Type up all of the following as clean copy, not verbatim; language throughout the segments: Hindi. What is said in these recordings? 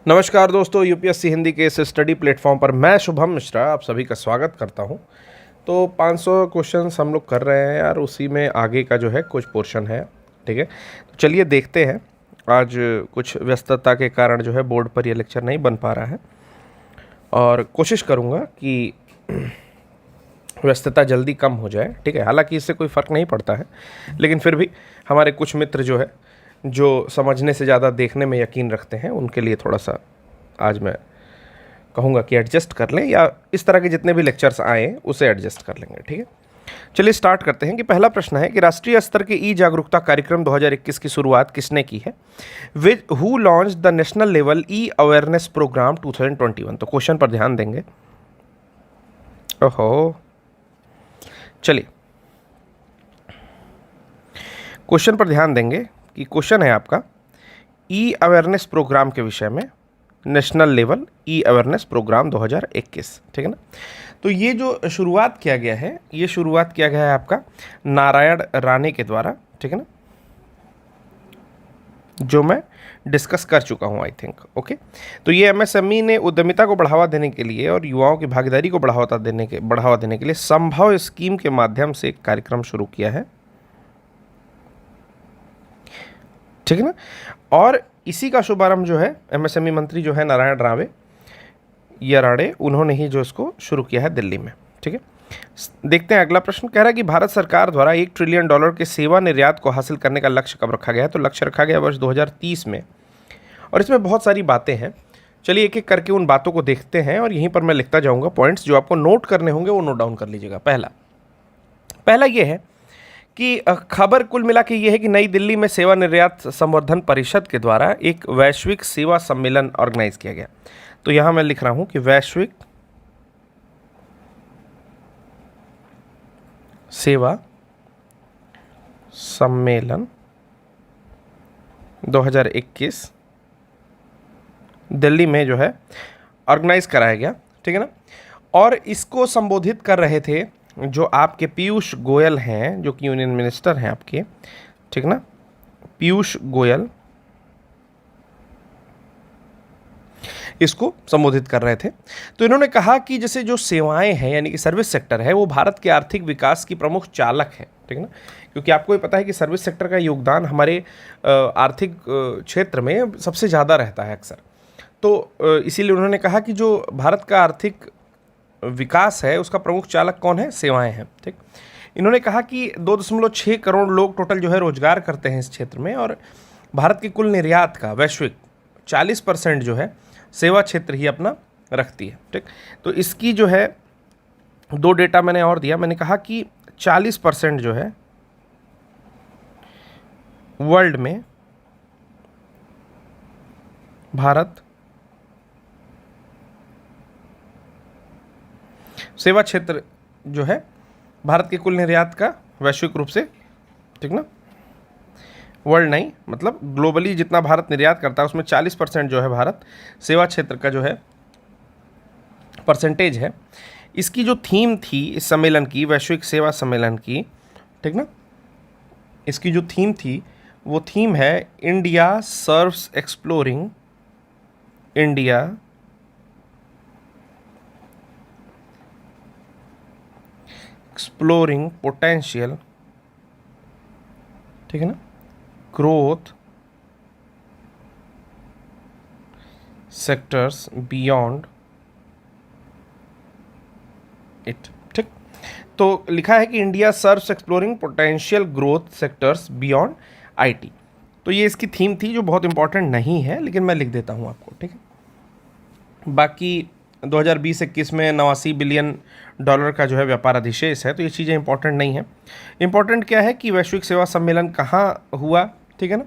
नमस्कार दोस्तों, यूपीएससी हिंदी के इस स्टडी प्लेटफॉर्म पर मैं शुभम मिश्रा आप सभी का स्वागत करता हूं। तो 500 क्वेश्चंस हम लोग कर रहे हैं यार, उसी में आगे का जो है कुछ पोर्शन है। ठीक है, तो चलिए देखते हैं। आज कुछ व्यस्तता के कारण जो है बोर्ड पर यह लेक्चर नहीं बन पा रहा है और कोशिश करूँगा कि व्यस्तता जल्दी कम हो जाए। ठीक है, हालांकि इससे कोई फ़र्क नहीं पड़ता है, लेकिन फिर भी हमारे कुछ मित्र जो है जो समझने से ज़्यादा देखने में यकीन रखते हैं, उनके लिए थोड़ा सा आज मैं कहूँगा कि एडजस्ट कर लें, या इस तरह के जितने भी लेक्चर्स आए उसे एडजस्ट कर लेंगे। ठीक है, चलिए स्टार्ट करते हैं कि पहला प्रश्न है कि राष्ट्रीय स्तर के ई जागरूकता कार्यक्रम 2021 की शुरुआत किसने की है? With who launch the national level e awareness programme 2021। तो क्वेश्चन पर ध्यान देंगे। ओहो, चलिए क्वेश्चन पर ध्यान देंगे कि क्वेश्चन है आपका ई अवेयरनेस प्रोग्राम के विषय में, national level e awareness programme 2021। ठीक है ना। तो ये जो शुरुआत किया गया है, ये शुरुआत किया गया है आपका नारायण राणे के द्वारा। ठीक है ना, जो मैं डिस्कस कर चुका हूँ आई थिंक। ओके, तो ये एमएसएमई ने उद्यमिता को बढ़ावा देने के लिए और युवाओं की भागीदारी को बढ़ावा देने के लिए संभव स्कीम के माध्यम से एक कार्यक्रम शुरू किया है। ठीक है ना, और इसी का शुभारंभ जो है एमएसएमई मंत्री जो है नारायण राणे, उन्होंने ही जो इसको शुरू किया है दिल्ली में। ठीक है, देखते हैं अगला प्रश्न। कह रहा है कि भारत सरकार द्वारा $1 ट्रिलियन के सेवा निर्यात को हासिल करने का लक्ष्य कब रखा गया है? तो लक्ष्य रखा गया वर्ष 2030 में, और इसमें बहुत सारी बातें हैं। चलिए एक एक करके उन बातों को देखते हैं और यहीं पर मैं लिखता जाऊँगा पॉइंट्स। जो आपको नोट करने होंगे वो नोट डाउन कर लीजिएगा। पहला ये है कि खबर कुल मिला के ये है कि नई दिल्ली में सेवा निर्यात संवर्धन परिषद के द्वारा एक वैश्विक सेवा सम्मेलन ऑर्गेनाइज किया गया। तो यहां मैं लिख रहा हूं कि वैश्विक सेवा सम्मेलन 2021 दिल्ली में जो है ऑर्गेनाइज कराया गया। ठीक है ना, और इसको संबोधित कर रहे थे जो आपके पीयूष गोयल हैं, जो कि यूनियन मिनिस्टर हैं आपके। ठीक ना, पीयूष गोयल इसको संबोधित कर रहे थे। तो इन्होंने कहा कि जैसे जो सेवाएं हैं यानी कि सर्विस सेक्टर है, वो भारत के आर्थिक विकास की प्रमुख चालक है। ठीक है ना, क्योंकि आपको ये पता है कि सर्विस सेक्टर का योगदान हमारे आर्थिक क्षेत्र में सबसे ज़्यादा रहता है अक्सर। तो इसीलिए उन्होंने कहा कि जो भारत का आर्थिक विकास है उसका प्रमुख चालक कौन है? सेवाएं हैं। ठीक, इन्होंने कहा कि 2.6 करोड़ लोग टोटल जो है रोजगार करते हैं इस क्षेत्र में, और भारत की कुल निर्यात का वैश्विक 40% जो है सेवा क्षेत्र ही अपना रखती है। ठीक, तो इसकी जो है दो डेटा मैंने और दिया। मैंने कहा कि 40% जो है वर्ल्ड में भारत सेवा क्षेत्र जो है भारत के कुल निर्यात का वैश्विक रूप से, ठीक ना, वर्ल्ड नहीं मतलब ग्लोबली जितना भारत निर्यात करता है उसमें 40% जो है भारत सेवा क्षेत्र का जो है परसेंटेज है। इसकी जो थीम थी इस सम्मेलन की, वैश्विक सेवा सम्मेलन की, ठीक ना, इसकी जो थीम थी वो थीम है इंडिया सर्व्स एक्सप्लोरिंग पोटेंशियल, ठीक है ना, ग्रोथ सेक्टर्स बियॉन्ड इट। ठीक, तो लिखा है कि India serves exploring potential growth sectors beyond IT. तो ये इसकी थीम थी जो बहुत इंपॉर्टेंट नहीं है, लेकिन मैं लिख देता हूँ आपको। ठीक है, बाकी 2020-21 में $89 बिलियन का जो है व्यापार अधिशेष है, तो ये चीज़ें इंपॉर्टेंट नहीं है। इंपॉर्टेंट क्या है कि वैश्विक सेवा सम्मेलन कहाँ हुआ, ठीक है ना,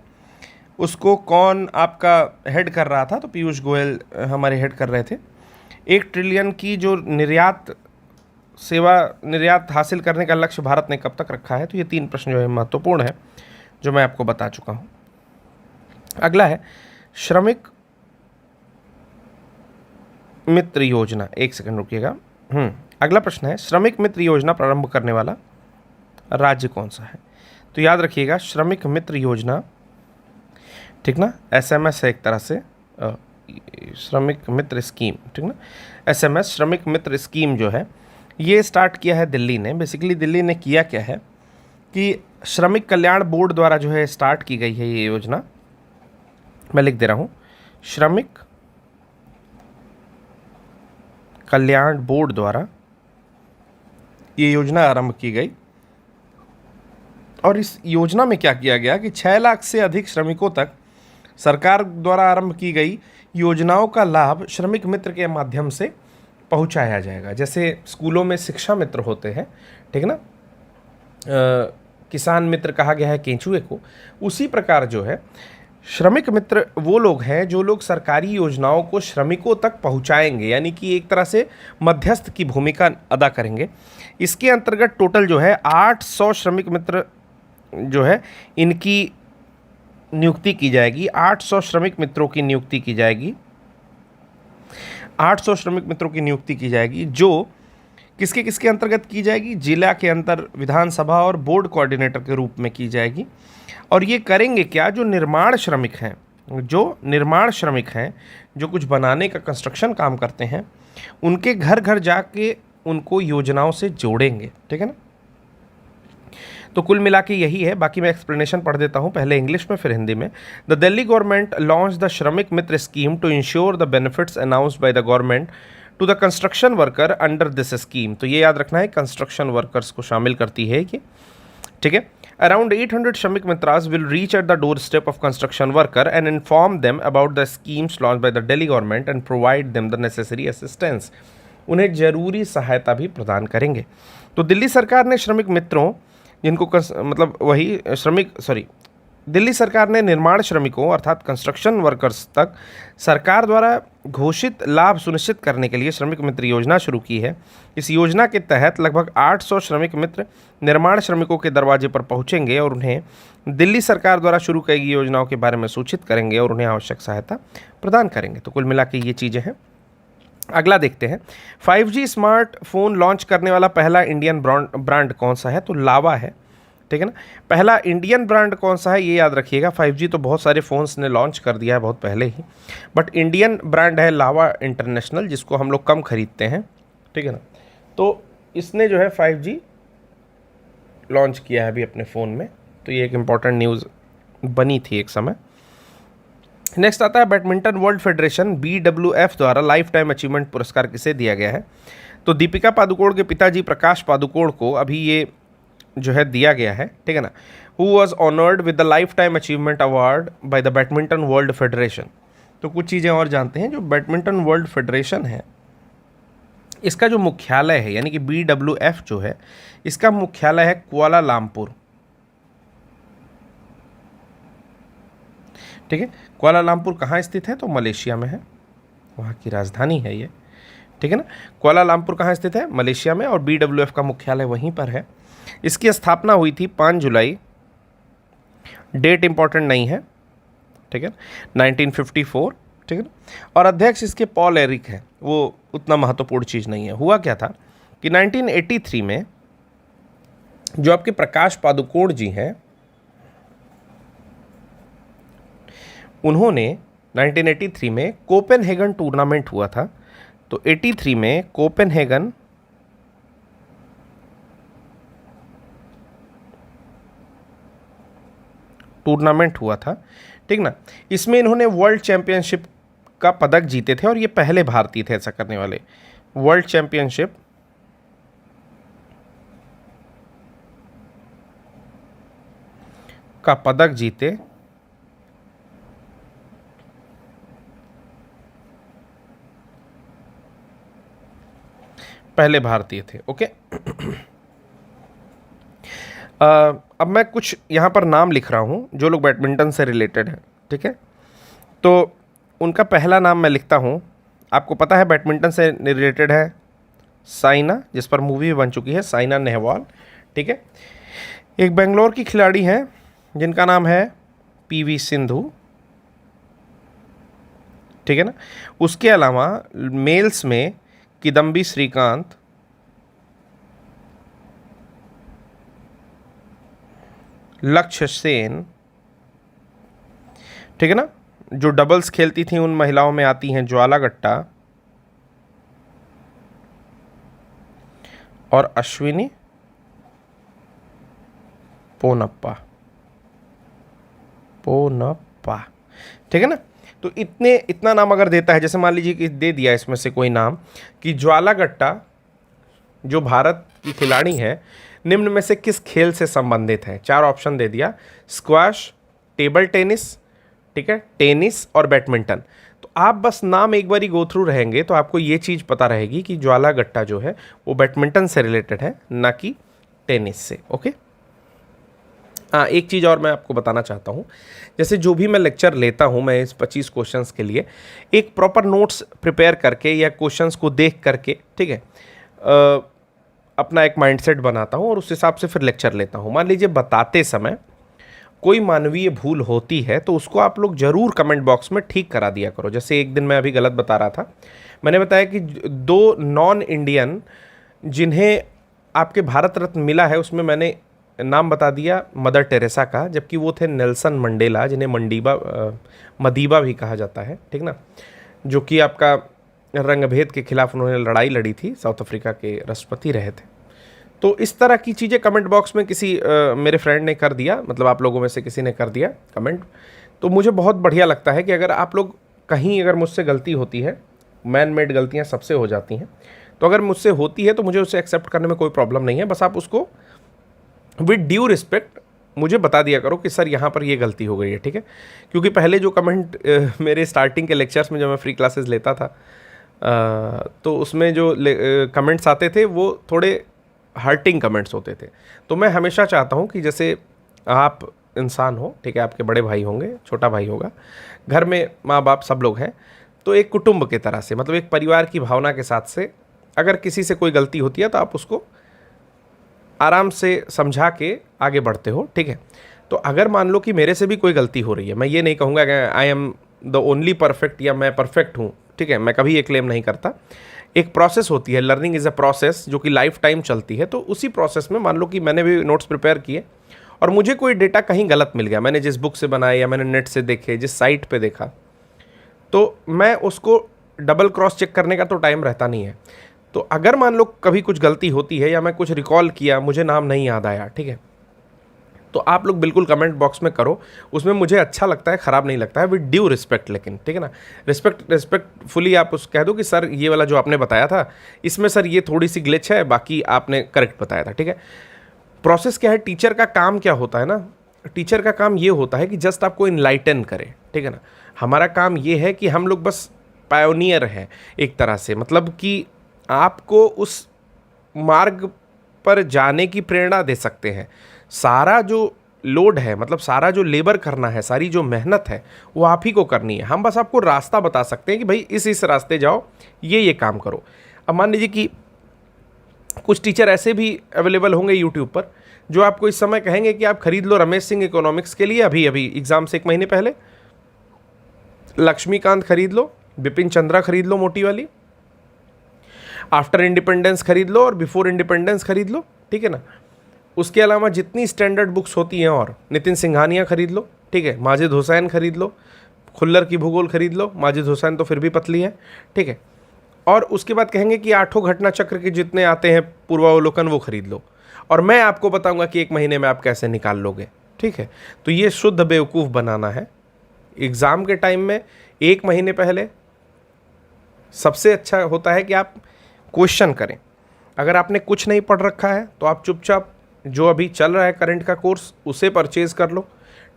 उसको कौन आपका हेड कर रहा था? तो पीयूष गोयल हमारे हेड कर रहे थे। 1 ट्रिलियन की जो निर्यात हासिल करने का लक्ष्य भारत ने कब तक रखा है? तो ये 3 प्रश्न जो है महत्वपूर्ण है, जो मैं आपको बता चुका हूँ। अगला है श्रमिक मित्र योजना। एक सेकंड रुकिएगा। अगला प्रश्न है श्रमिक मित्र योजना प्रारंभ करने वाला राज्य कौन सा है? तो याद रखिएगा श्रमिक मित्र योजना, ठीक ना, एसएमएस है एक तरह से, श्रमिक मित्र स्कीम, ठीक ना, SMS श्रमिक मित्र स्कीम जो है ये स्टार्ट किया है दिल्ली ने। बेसिकली दिल्ली ने किया क्या है कि श्रमिक कल्याण बोर्ड द्वारा जो है स्टार्ट की गई है ये योजना। मैं लिख दे रहा हूँ, श्रमिक कल्याण बोर्ड द्वारा ये योजना आरंभ की गई। और इस योजना में क्या किया गया कि 6 लाख से अधिक श्रमिकों तक सरकार द्वारा आरंभ की गई योजनाओं का लाभ श्रमिक मित्र के माध्यम से पहुंचाया जाएगा। जैसे स्कूलों में शिक्षा मित्र होते हैं, ठीक है ना, किसान मित्र कहा गया है केंचुए को, उसी प्रकार जो है श्रमिक मित्र वो लोग हैं जो लोग सरकारी योजनाओं को श्रमिकों तक पहुंचाएंगे, यानी कि एक तरह से मध्यस्थ की भूमिका अदा करेंगे। इसके अंतर्गत टोटल जो है 800 श्रमिक मित्र जो है इनकी नियुक्ति की जाएगी। 800 श्रमिक मित्रों की नियुक्ति की जाएगी। 800 श्रमिक मित्रों की नियुक्ति की जाएगी जो किसके किसके अंतर्गत की जाएगी, जिला के अंतर, विधानसभा और बोर्ड कोऑर्डिनेटर के रूप में की जाएगी। और ये करेंगे क्या, जो निर्माण श्रमिक हैं, जो कुछ बनाने का कंस्ट्रक्शन काम करते हैं, उनके घर घर जाके उनको योजनाओं से जोड़ेंगे, ठीक है ना। तो कुल मिला के यही है। बाकी मैं एक्सप्लेनेशन पढ़ देता हूँ, पहले इंग्लिश में फिर हिंदी में। The Delhi government launch the Shramik Mitra scheme to ensure the benefits announced by the government to the construction worker under this scheme. तो ये याद रखना है, कंस्ट्रक्शन वर्कर्स को शामिल करती है ये, ठीक है। Around 800 Shramik Mitras will reach at the doorstep of construction worker and inform them about the schemes launched by the Delhi government and provide them the necessary assistance. उन्हें जरूरी सहायता भी प्रदान करेंगे। तो दिल्ली सरकार ने श्रमिक मित्रों जिनको दिल्ली सरकार ने निर्माण श्रमिकों अर्थात कंस्ट्रक्शन वर्कर्स तक सरकार द्वारा घोषित लाभ सुनिश्चित करने के लिए श्रमिक मित्र योजना शुरू की है। इस योजना के तहत लगभग 800 श्रमिक मित्र निर्माण श्रमिकों के दरवाजे पर पहुंचेंगे और उन्हें दिल्ली सरकार द्वारा शुरू की गई योजनाओं के बारे में सूचित करेंगे और उन्हें आवश्यक सहायता प्रदान करेंगे। तो कुल मिला के ये चीज़ें हैं। अगला देखते हैं, 5G स्मार्टफोन लॉन्च करने वाला पहला इंडियन ब्रांड कौन सा है, तो लावा है, ठीक है ना। पहला इंडियन ब्रांड कौन सा है ये याद रखिएगा। 5G तो बहुत सारे फ़ोन्स ने लॉन्च कर दिया है बहुत पहले ही, बट इंडियन ब्रांड है लावा इंटरनेशनल, जिसको हम लोग कम खरीदते हैं, ठीक है ना। तो इसने जो है 5G लॉन्च किया है अभी अपने फ़ोन में। तो ये एक इम्पॉर्टेंट न्यूज़ बनी थी एक समय। नेक्स्ट आता है बैडमिंटन वर्ल्ड फेडरेशन BWF द्वारा लाइफ टाइम अचीवमेंट पुरस्कार किसे दिया गया है, तो दीपिका पादुकोण के पिताजी प्रकाश पादुकोण को अभी ये जो है दिया गया है, ठीक है ना। Who was honoured with the life time achievement award by the badminton world federation. तो कुछ चीज़ें और जानते हैं। जो बैडमिंटन वर्ल्ड फेडरेशन है इसका जो मुख्यालय है, यानी कि BWF जो है इसका मुख्यालय है कुआलालंपुर, ठीक है। कुआलालंपुर कहाँ स्थित है, तो मलेशिया में है, वहाँ की राजधानी है ये, ठीक है ना। कुआलालंपुर कहाँ स्थित है, मलेशिया में, और BWF का मुख्यालय वहीं पर है। इसकी स्थापना हुई थी 5 जुलाई, डेट इंपॉर्टेंट नहीं है, ठीक है, 1954, ठीक है ना। और अध्यक्ष इसके पॉल एरिक है, वो उतना महत्वपूर्ण चीज़ नहीं है। हुआ क्या था कि 1983 में जो आपके प्रकाश पादुकोण जी हैं उन्होंने 1983 में कोपेनहेगन टूर्नामेंट हुआ था। तो 83 में कोपेनहेगन टूर्नामेंट हुआ था, ठीक ना। इसमें इन्होंने वर्ल्ड चैंपियनशिप का पदक जीते थे और ये पहले भारतीय थे ऐसा करने वाले। वर्ल्ड चैंपियनशिप का पदक जीते पहले भारतीय थे, ओके। अब मैं कुछ यहाँ पर नाम लिख रहा हूँ जो लोग बैडमिंटन से रिलेटेड हैं, ठीक है। तो उनका पहला नाम मैं लिखता हूँ। आपको पता है बैडमिंटन से रिलेटेड है साइना, जिस पर मूवी भी बन चुकी है, साइना नेहवाल, ठीक है। एक बेंगलोर की खिलाड़ी हैं जिनका नाम है PV सिंधु, ठीक है ना। उसके अलावा मेल्स में किदम्बी श्रीकांत, लक्ष्य सेन, ठीक है ना, जो डबल्स खेलती थी उन महिलाओं में आती हैं ज्वाला गुट्टा और अश्विनी पोनप्पा। ठीक है ना। तो इतना नाम अगर देता है, जैसे मान लीजिए कि दे दिया इसमें से कोई नाम कि ज्वाला गुट्टा जो भारत की खिलाड़ी है निम्न में से किस खेल से संबंधित है, 4 ऑप्शन दे दिया, स्क्वैश, टेबल टेनिस, ठीक है, टेनिस और बैडमिंटन। तो आप बस नाम एक बार ही गो थ्रू रहेंगे तो आपको ये चीज़ पता रहेगी कि ज्वाला गुट्टा जो है वो बैडमिंटन से रिलेटेड है, ना कि टेनिस से। ओके। हाँ, एक चीज़ और मैं आपको बताना चाहता हूँ, जैसे जो भी मैं लेक्चर लेता हूँ मैं इस 25 क्वेश्चंस के लिए एक प्रॉपर नोट्स प्रिपेयर करके या क्वेश्चंस को देख करके, ठीक है, अपना एक माइंडसेट बनाता हूँ और उस हिसाब से फिर लेक्चर लेता हूँ। मान लीजिए बताते समय कोई मानवीय भूल होती है तो उसको आप लोग ज़रूर कमेंट बॉक्स में ठीक करा दिया करो। जैसे एक दिन मैं अभी गलत बता रहा था, मैंने बताया कि 2 नॉन इंडियन जिन्हें आपके भारत रत्न मिला है उसमें मैंने नाम बता दिया मदर टेरेसा का, जबकि वो थे नेल्सन मंडेला जिन्हें मदीबा भी कहा जाता है, ठीक ना, जो कि आपका रंगभेद के खिलाफ उन्होंने लड़ाई लड़ी थी, साउथ अफ्रीका के राष्ट्रपति रहे थे। तो इस तरह की चीज़ें कमेंट बॉक्स में किसी मेरे फ्रेंड ने कर दिया, मतलब आप लोगों में से किसी ने कर दिया कमेंट, तो मुझे बहुत बढ़िया लगता है कि अगर आप लोग कहीं अगर मुझसे गलती होती है, मैन मेड गलतियाँ सबसे हो जाती हैं, तो अगर मुझसे होती है तो मुझे उसे एक्सेप्ट करने में कोई प्रॉब्लम नहीं है। बस आप उसको विद ड्यू रिस्पेक्ट मुझे बता दिया करो कि सर यहाँ पर ये गलती हो गई है, ठीक है। क्योंकि पहले जो कमेंट मेरे स्टार्टिंग के लेक्चर्स में जब मैं फ्री क्लासेस लेता था तो उसमें जो कमेंट्स आते थे वो थोड़े हर्टिंग कमेंट्स होते थे। तो मैं हमेशा चाहता हूँ कि जैसे आप इंसान हो, ठीक है, आपके बड़े भाई होंगे, छोटा भाई होगा, घर में माँ बाप सब लोग हैं, तो एक कुटुंब की तरह से, मतलब एक परिवार की भावना के साथ से अगर किसी से कोई गलती होती है तो आप उसको आराम से समझा के आगे बढ़ते हो, ठीक है। तो अगर मान लो कि मेरे से भी कोई गलती हो रही है, मैं ये नहीं कहूँगा कि I am the only perfect या मैं परफेक्ट हूँ, ठीक है, मैं कभी ये क्लेम नहीं करता। एक प्रोसेस होती है, लर्निंग इज़ अ प्रोसेस जो कि लाइफ टाइम चलती है। तो उसी प्रोसेस में मान लो कि मैंने भी नोट्स प्रिपेयर किए और मुझे कोई डेटा कहीं गलत मिल गया, मैंने जिस बुक से बनाया या मैंने नेट से देखे, जिस साइट पे देखा, तो मैं उसको डबल क्रॉस चेक करने का तो टाइम रहता नहीं है। तो अगर मान लो कभी कुछ गलती होती है या मैं कुछ रिकॉल किया, मुझे नाम नहीं याद आया, ठीक है, तो आप लोग बिल्कुल कमेंट बॉक्स में करो, उसमें मुझे अच्छा लगता है, ख़राब नहीं लगता है, विद ड्यू रिस्पेक्ट लेकिन, ठीक है ना। रिस्पेक्टफुली आप उस कह दो कि सर ये वाला जो आपने बताया था इसमें सर ये थोड़ी सी ग्लिच है, बाकी आपने करेक्ट बताया था, ठीक है। प्रोसेस क्या है, टीचर का काम क्या होता है ना, टीचर का काम ये होता है कि जस्ट आपको इनलाइटन करे, ठीक है ना। हमारा काम ये है कि हम लोग बस पायोनियर हैं एक तरह से, मतलब कि आपको उस मार्ग पर जाने की प्रेरणा दे सकते हैं। सारा जो लोड है, मतलब सारा जो लेबर करना है, सारी जो मेहनत है वो आप ही को करनी है। हम बस आपको रास्ता बता सकते हैं कि भाई इस रास्ते जाओ, ये काम करो। अब मान लीजिए कि कुछ टीचर ऐसे भी अवेलेबल होंगे यूट्यूब पर जो आपको इस समय कहेंगे कि आप खरीद लो रमेश सिंह इकोनॉमिक्स के लिए, अभी एग्जाम से 1 महीने पहले लक्ष्मीकांत खरीद लो, बिपिन चंद्रा खरीद लो मोटी वाली, आफ्टर इंडिपेंडेंस खरीद लो और बिफोर इंडिपेंडेंस खरीद लो, ठीक है ना। उसके अलावा जितनी स्टैंडर्ड बुक्स होती हैं, और नितिन सिंघानिया खरीद लो, ठीक है, माजिद हुसैन खरीद लो, खुल्लर की भूगोल खरीद लो, माजिद हुसैन तो फिर भी पतली है, ठीक है। और उसके बाद कहेंगे कि 8 घटना चक्र के जितने आते हैं पूर्वावलोकन वो खरीद लो, और मैं आपको बताऊंगा कि 1 महीने में आप कैसे निकाल लोगे, ठीक है। तो ये शुद्ध बेवकूफ़ बनाना है। एग्ज़ाम के टाइम में 1 महीने पहले सबसे अच्छा होता है कि आप क्वेश्चन करें। अगर आपने कुछ नहीं पढ़ रखा है तो आप चुपचाप जो अभी चल रहा है करंट का कोर्स उसे परचेज़ कर लो,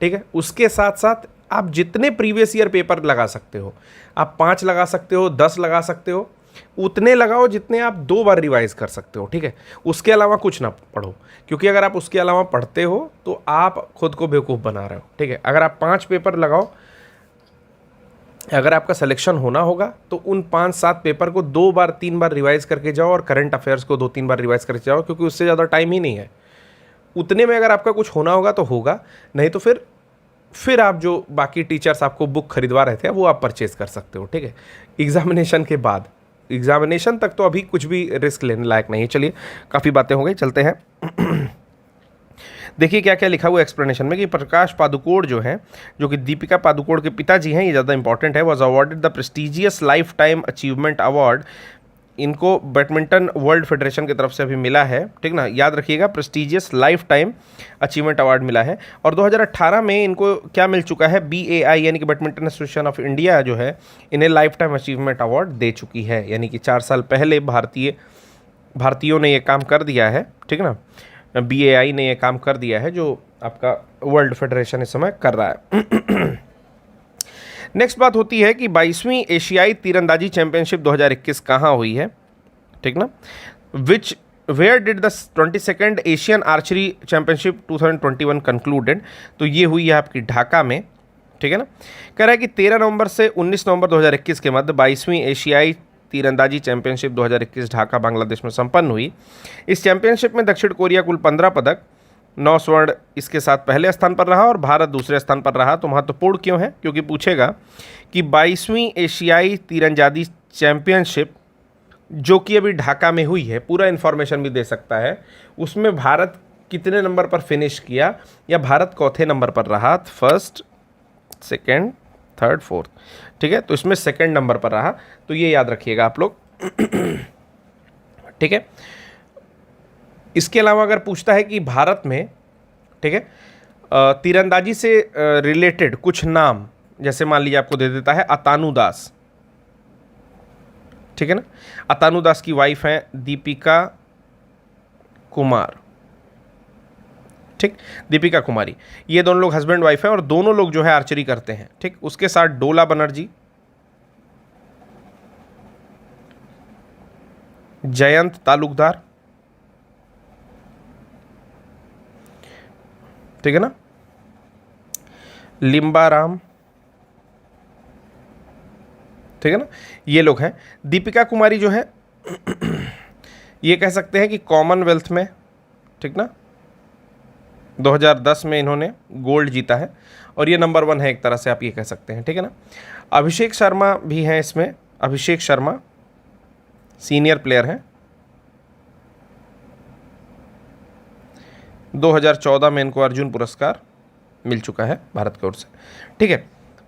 ठीक है। उसके साथ साथ आप जितने प्रीवियस ईयर पेपर लगा सकते हो, आप 5 लगा सकते हो, 10 लगा सकते हो, उतने लगाओ जितने आप 2 बार रिवाइज कर सकते हो, ठीक है। उसके अलावा कुछ ना पढ़ो, क्योंकि अगर आप उसके अलावा पढ़ते हो तो आप खुद को बेवकूफ़ बना रहे हो, ठीक है। अगर आप 5 पेपर लगाओ, अगर आपका सिलेक्शन होना होगा तो उन 5-7 पेपर को 2 बार 3 बार रिवाइज करके जाओ, और करंट अफेयर्स को 2-3 बार रिवाइज करके जाओ, क्योंकि उससे ज़्यादा टाइम ही नहीं है। उतने में अगर आपका कुछ होना होगा तो होगा, नहीं तो फिर आप जो बाकी टीचर्स आपको बुक खरीदवा रहे थे वो आप परचेज कर सकते हो, ठीक है। एग्जामिनेशन के बाद, एग्जामिनेशन तक तो अभी कुछ भी रिस्क लेने लायक नहीं है। चलिए, काफ़ी बातें हो गई, चलते हैं। देखिए क्या क्या लिखा हुआ एक्सप्लेनेशन में कि प्रकाश पादुकोण जो है, जो कि दीपिका पादुकोण के पिताजी हैं, ये ज़्यादा इंपॉर्टेंट है, was awarded the prestigious life time achievement award. इनको बैडमिंटन वर्ल्ड फेडरेशन की तरफ से अभी मिला है, ठीक ना, याद रखिएगा, prestigious life time achievement award मिला है। और 2018 में इनको क्या मिल चुका है, BAI यानी कि बैडमिंटन एसोसिएशन ऑफ इंडिया जो है, इन्हें लाइफ टाइम अचीवमेंट अवार्ड दे चुकी है, यानी कि 4 साल पहले भारतीयों ने ये काम कर दिया है, ठीक ना, BAI ने ये काम कर दिया है जो आपका वर्ल्ड फेडरेशन इस समय कर रहा है। नेक्स्ट बात होती है कि 22वीं एशियाई तीरंदाजी चैंपियनशिप 2021 कहाँ हुई है, ठीक ना, where did the 22nd Asian archery championship 2021 concluded. तो ये हुई है आपकी ढाका में, ठीक है ना। कह रहा है कि 13 नवंबर से 19 नवंबर 2021 के मध्य 22वीं एशियाई तीरंदाजी चैंपियनशिप 2021 ढाका बांग्लादेश में संपन्न हुई। इस चैंपियनशिप में दक्षिण कोरिया कुल 15 पदक, 9 स्वर्ण इसके साथ पहले स्थान पर रहा और भारत दूसरे स्थान पर रहा। तो महत्वपूर्ण क्यों है, क्योंकि पूछेगा कि 22वीं एशियाई तीरंदाजी चैंपियनशिप जो कि अभी ढाका में हुई है, पूरा इन्फॉर्मेशन भी दे सकता है, उसमें भारत कितने नंबर पर फिनिश किया या भारत चौथे नंबर पर रहा, फर्स्ट, सेकेंड, थर्ड, फोर्थ, ठीक है। तो इसमें सेकेंड नंबर पर रहा, तो ये याद रखिएगा आप लोग, ठीक है। इसके अलावा अगर पूछता है कि भारत में, ठीक है, तीरंदाजी से रिलेटेड कुछ नाम, जैसे मान लीजिए आपको दे देता है अतानु दास, ठीक है ना, अतानु दास की वाइफ हैं दीपिका कुमार, ठीक, दीपिका कुमारी, ये दोनों लोग हस्बैंड वाइफ हैं और दोनों लोग जो है आर्चरी करते हैं, ठीक। उसके साथ डोला बनर्जी, जयंत तालुकदार, ठीक है ना, लिम्बाराम, ठीक है ना, ये लोग हैं। दीपिका कुमारी जो है ये कह सकते हैं कि कॉमनवेल्थ में, ठीक ना, 2010 में इन्होंने गोल्ड जीता है और ये नंबर 1 है, एक तरह से आप ये कह सकते हैं, ठीक है ना। अभिषेक शर्मा भी हैं इसमें, अभिषेक शर्मा सीनियर प्लेयर हैं, 2014 में इनको अर्जुन पुरस्कार मिल चुका है भारत की ओर से, ठीक है।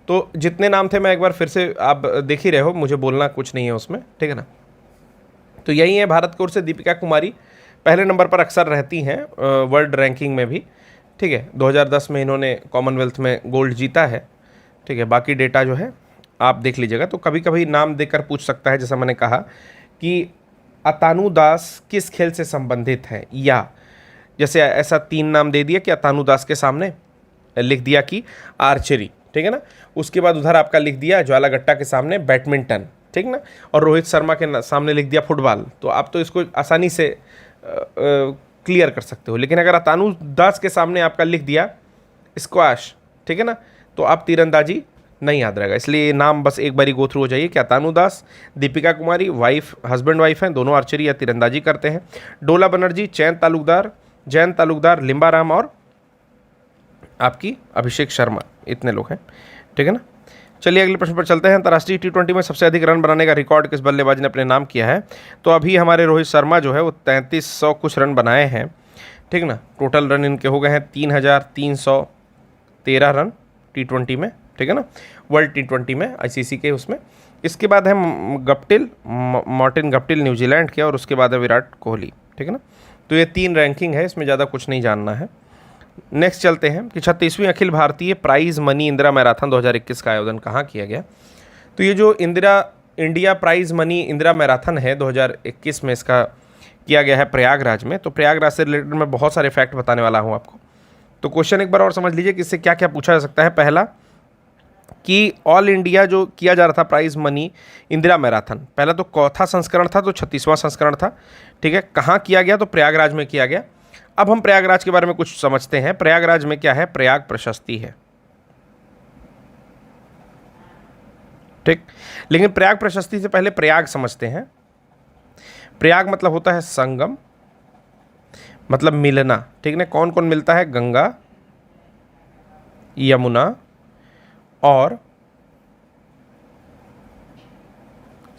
तो जितने नाम थे मैं एक बार फिर से, आप देख ही रहे हो, मुझे बोलना कुछ नहीं है उसमें, ठीक है ना। तो यही है भारत की ओर से, दीपिका कुमारी पहले नंबर पर अक्सर रहती हैं वर्ल्ड रैंकिंग में भी, ठीक है। 2010 में इन्होंने कॉमनवेल्थ में गोल्ड जीता है, ठीक है। बाकी डेटा जो है आप देख लीजिएगा। तो कभी कभी नाम देकर पूछ सकता है, जैसा मैंने कहा कि अतानु दास किस खेल से संबंधित है, या जैसे ऐसा 3 नाम दे दिया कि अतानु दास के सामने लिख दिया कि आर्चरी, ठीक है ना, उसके बाद उधर आपका लिख दिया ज्वालागट्टा के सामने बैडमिंटन, ठीक ना, और रोहित शर्मा के सामने लिख दिया फुटबॉल। तो आप तो इसको आसानी से क्लियर कर सकते हो। लेकिन अगर अतानु दास के सामने आपका लिख दिया स्क्वाश, ठीक है ना, तो आप तीरंदाजी नहीं याद रहेगा। इसलिए नाम बस एक बारी गो थ्रू हो जाइए कि अतानु दास, Deepika Kumari wife, husband wife हैं, दोनों आर्चरी या तीरंदाजी करते हैं। डोला बनर्जी, जयंत तालुकदार, लिम्बाराम और आपकी अभिषेक शर्मा, इतने लोग हैं, ठीक है ना। चलिए अगले प्रश्न पर चलते हैं। अंतर्राष्ट्रीय T20 में सबसे अधिक रन बनाने का रिकॉर्ड किस बल्लेबाज ने अपने नाम किया है? तो अभी हमारे रोहित शर्मा जो है वो 3300 कुछ रन बनाए हैं, ठीक ना। टोटल रन इनके हो गए हैं 3313 रन T20 में, ठीक है ना, वर्ल्ड T20 में, ICC के उसमें। इसके बाद है मार्टिन गप्टिल न्यूजीलैंड के, और उसके बाद है विराट कोहली, ठीक है ना। तो ये 3 रैंकिंग है, इसमें ज़्यादा कुछ नहीं जानना है। नेक्स्ट चलते हैं कि 36वीं Akhil Bharatiya prize money Indira marathon 2021 का आयोजन कहाँ किया गया? तो ये जो India prize money Indira marathon है 2021 में, इसका किया गया है प्रयागराज में। तो प्रयागराज से रिलेटेड मैं बहुत सारे फैक्ट बताने वाला हूँ आपको। तो क्वेश्चन एक बार और समझ लीजिए कि इससे क्या क्या पूछा जा सकता है। पहला कि ऑल इंडिया जो किया जा रहा था प्राइज मनी इंदिरा मैराथन, पहला तो चौथा संस्करण था, तो 36वां संस्करण था, ठीक है। कहाँ किया गया? तो प्रयागराज में किया गया। अब हम प्रयागराज के बारे में कुछ समझते हैं। प्रयागराज में क्या है? प्रयाग प्रशस्ति है, ठीक। लेकिन प्रयाग प्रशस्ति से पहले प्रयाग समझते हैं। प्रयाग मतलब होता है संगम, मतलब मिलना, ठीक ना। कौन कौन मिलता है? गंगा, यमुना और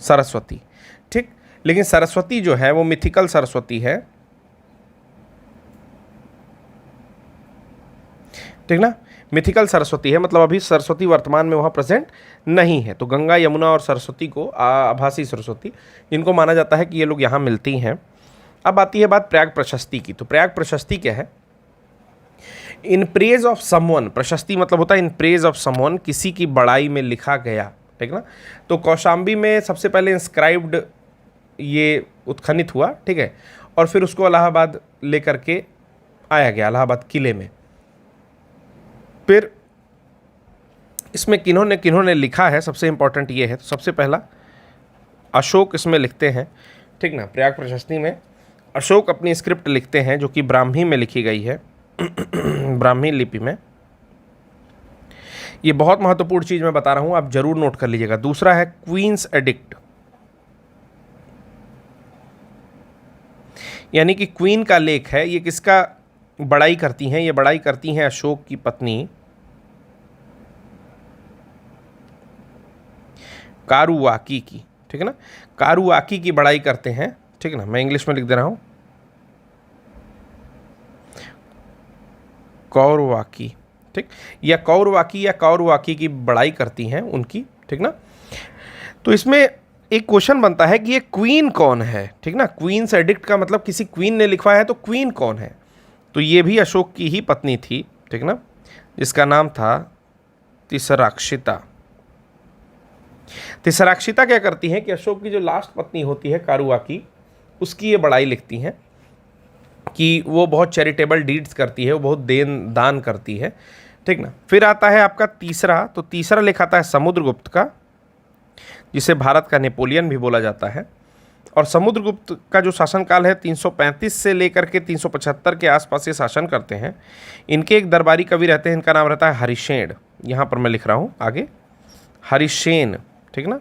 सरस्वती, ठीक। लेकिन सरस्वती जो है वो मिथिकल सरस्वती है, ठीक ना। मिथिकल सरस्वती है, मतलब अभी सरस्वती वर्तमान में वहाँ प्रेजेंट नहीं है। तो गंगा, यमुना और सरस्वती को आभासी सरस्वती, जिनको माना जाता है कि ये लोग यहाँ मिलती हैं। अब आती है बात प्रयाग प्रशस्ति की। तो प्रयाग प्रशस्ति क्या है? इन प्रेज ऑफ समवन, प्रशस्ति मतलब होता है इन प्रेज ऑफ समवन, किसी की बड़ाई में लिखा गया, ठीक ना। तो कौशाम्बी में सबसे पहले इंस्क्राइब्ड ये उत्खनित हुआ, ठीक है, और फिर उसको इलाहाबाद लेकर के आया गया, इलाहाबाद किले में। फिर इसमें किन्होंने किन्होंने लिखा है, सबसे इंपॉर्टेंट ये है। तो सबसे पहला अशोक इसमें लिखते हैं, ठीक ना। प्रयाग प्रशस्ति में अशोक अपनी स्क्रिप्ट लिखते हैं, जो कि ब्राह्मी में लिखी गई है, ब्राह्मी लिपि में। ये बहुत महत्वपूर्ण चीज मैं बता रहा हूं, आप जरूर नोट कर लीजिएगा। दूसरा है क्वींस एडिक्ट, यानी कि क्वीन का लेख है। ये किसका बड़ाई करती हैं? ये बड़ाई करती हैं अशोक की पत्नी कारुवाकी की, ठीक है ना। कारुवाकी की बड़ाई करते हैं, ठीक है ना। मैं इंग्लिश में लिख दे रहा हूं, कौरवाकी, ठीक, या कौरवाकी या कौरवाकी की बड़ाई करती हैं उनकी, ठीक ना। तो इसमें एक क्वेश्चन बनता है कि ये क्वीन कौन है, ठीक ना। क्वींस एडिक्ट का मतलब किसी क्वीन ने लिखवाया है, तो क्वीन कौन है? तो ये भी अशोक की ही पत्नी थी, ठीक ना, जिसका नाम था तिसराक्षिता। तिसराक्षिता क्या करती हैं कि अशोक की जो लास्ट पत्नी होती है कारुवाकी, उसकी ये बड़ाई लिखती हैं कि वो बहुत चैरिटेबल डीड्स करती है, वो बहुत दान करती है, ठीक ना। फिर आता है आपका तीसरा, तो तीसरा लेख आता है समुद्रगुप्त का, जिसे भारत का नेपोलियन भी बोला जाता है। और समुद्रगुप्त का जो शासनकाल है 335 से लेकर के 375 के आसपास ये शासन करते हैं। इनके एक दरबारी कवि रहते हैं, इनका नाम रहता है हरिशेन। यहाँ पर मैं लिख रहा हूँ आगे, हरिशेन, ठीक ना,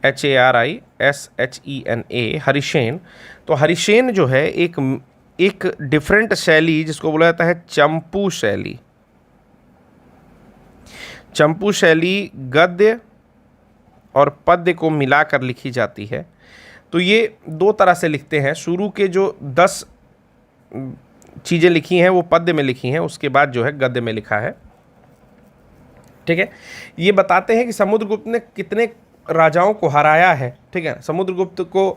HARISHENA, हरिशेन। तो हरिशेन जो है एक डिफरेंट शैली, जिसको बोला जाता है चंपू शैली। चंपू शैली गद्य और पद्य को मिलाकर लिखी जाती है। तो ये दो तरह से लिखते हैं। शुरू के जो 10 चीज़ें लिखी हैं वो पद्य में लिखी हैं, उसके बाद जो है गद्य में लिखा है, ठीक है। ये बताते हैं कि समुद्रगुप्त ने कितने राजाओं को हराया है, ठीक है। समुद्रगुप्त को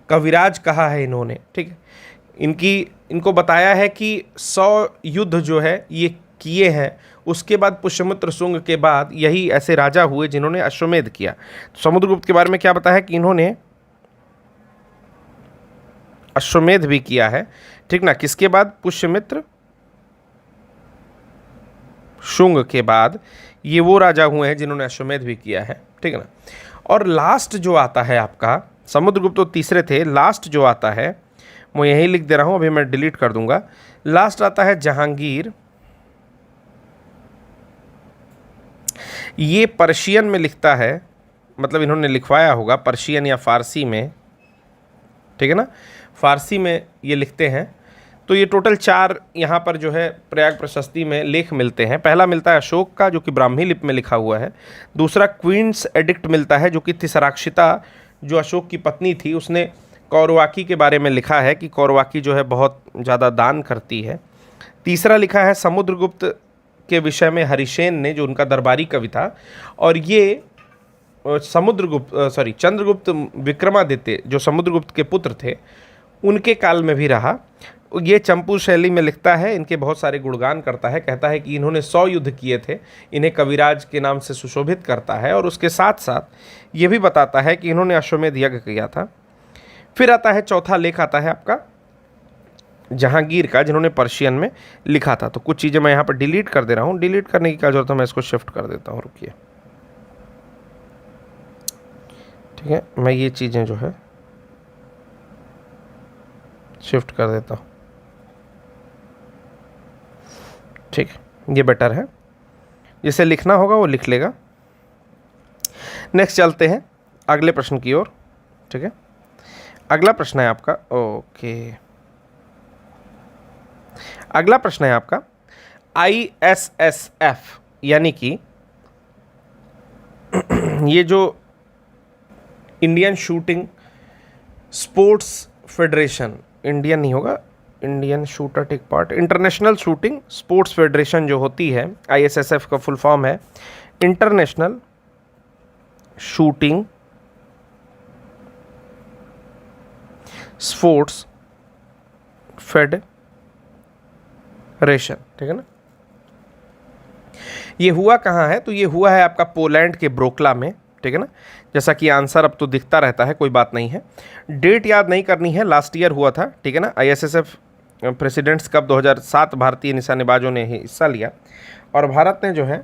कविराज कहा है इन्होंने, ठीक है। इनको बताया है कि 100 युद्ध जो है ये किए हैं। उसके बाद पुष्यमित्र शुंग के बाद यही ऐसे राजा हुए जिन्होंने अश्वमेध किया। तो समुद्रगुप्त के बारे में क्या बताया है कि इन्होंने अश्वमेध भी किया है, ठीक ना। किसके बाद? पुष्यमित्र शुंग के बाद ये वो राजा हुए हैं जिन्होंने अश्वमेध भी किया है, ठीक है ना। और लास्ट जो आता है आपका, समुद्रगुप्त तो तीसरे थे, लास्ट जो आता है मैं यही लिख दे रहा हूं, अभी मैं डिलीट कर दूंगा। लास्ट आता है जहांगीर। ये पर्शियन में लिखता है, मतलब इन्होंने लिखवाया होगा पर्शियन या फारसी में, ठीक है ना, फारसी में ये लिखते हैं। तो ये टोटल 4 यहाँ पर जो है प्रयाग प्रशस्ति में लेख मिलते हैं। पहला मिलता है अशोक का, जो कि ब्राह्मी लिपि में लिखा हुआ है। दूसरा क्वींस एडिक्ट मिलता है, जो कि तिसराक्षिता जो अशोक की पत्नी थी, उसने कौरवाकी के बारे में लिखा है कि कौरवाकी जो है बहुत ज़्यादा दान करती है। तीसरा लिखा है समुद्रगुप्त के विषय में हरिशेन ने, जो उनका दरबारी कवि था। और ये चंद्रगुप्त विक्रमादित्य जो समुद्रगुप्त के पुत्र थे, उनके काल में भी रहा। ये चंपू शैली में लिखता है, इनके बहुत सारे गुणगान करता है, कहता है कि इन्होंने 100 युद्ध किए थे, इन्हें कविराज के नाम से सुशोभित करता है। और उसके साथ साथ ये भी बताता है कि इन्होंने अश्वमेध यज्ञ किया था। फिर आता है चौथा लेख, आता है आपका जहांगीर का, जिन्होंने पर्शियन में लिखा था। तो कुछ चीज़ें मैं यहाँ पर डिलीट कर दे रहा हूँ। डिलीट करने की क्या जरूरत है, मैं इसको शिफ्ट कर देता हूँ, रुकिए, ठीक है। मैं ये चीज़ें जो है शिफ्ट कर देता हूँ, ठीक, ये बेटर है। जिसे लिखना होगा वो लिख लेगा। नेक्स्ट चलते हैं अगले प्रश्न की ओर, ठीक है। अगला प्रश्न है आपका, ओके, अगला प्रश्न है आपका ISSF, यानी कि ये जो Indian shooting sports federation, Indian नहीं होगा, Indian shooter take part, international shooting sports federation जो होती है, ISSF का फुल फॉर्म है इंटरनेशनल शूटिंग स्पोर्ट्स फेडरेशन, ठीक है ना। ये हुआ कहाँ है, तो ये हुआ है आपका पोलैंड के ब्रोक्ला में, ठीक है ना। जैसा कि आंसर अब तो दिखता रहता है, कोई बात नहीं है, डेट याद नहीं करनी है, लास्ट ईयर हुआ था, ठीक है ना। ISSF प्रेसिडेंट्स कप 2007 भारतीय निशानेबाजों ने हिस्सा लिया और भारत ने जो है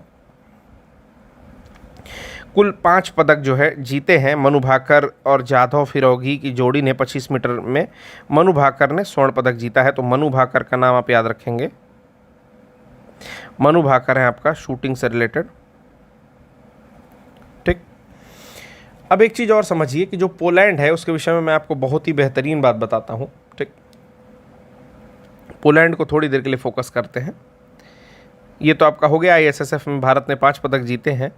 कुल 5 पदक जो है जीते हैं। मनु भाकर और जाधव फिरोगी की जोड़ी ने 25 मीटर में मनु भाकर ने स्वर्ण पदक जीता है। तो मनु भाकर का नाम आप याद रखेंगे, मनु भाकर है आपका शूटिंग से रिलेटेड, ठीक। अब एक चीज़ और समझिए कि जो पोलैंड है उसके विषय में मैं आपको बहुत ही बेहतरीन बात बताता हूँ, ठीक। पोलैंड को थोड़ी देर के लिए फोकस करते हैं। ये तो आपका हो गया, ISSF में भारत ने 5 पदक जीते हैं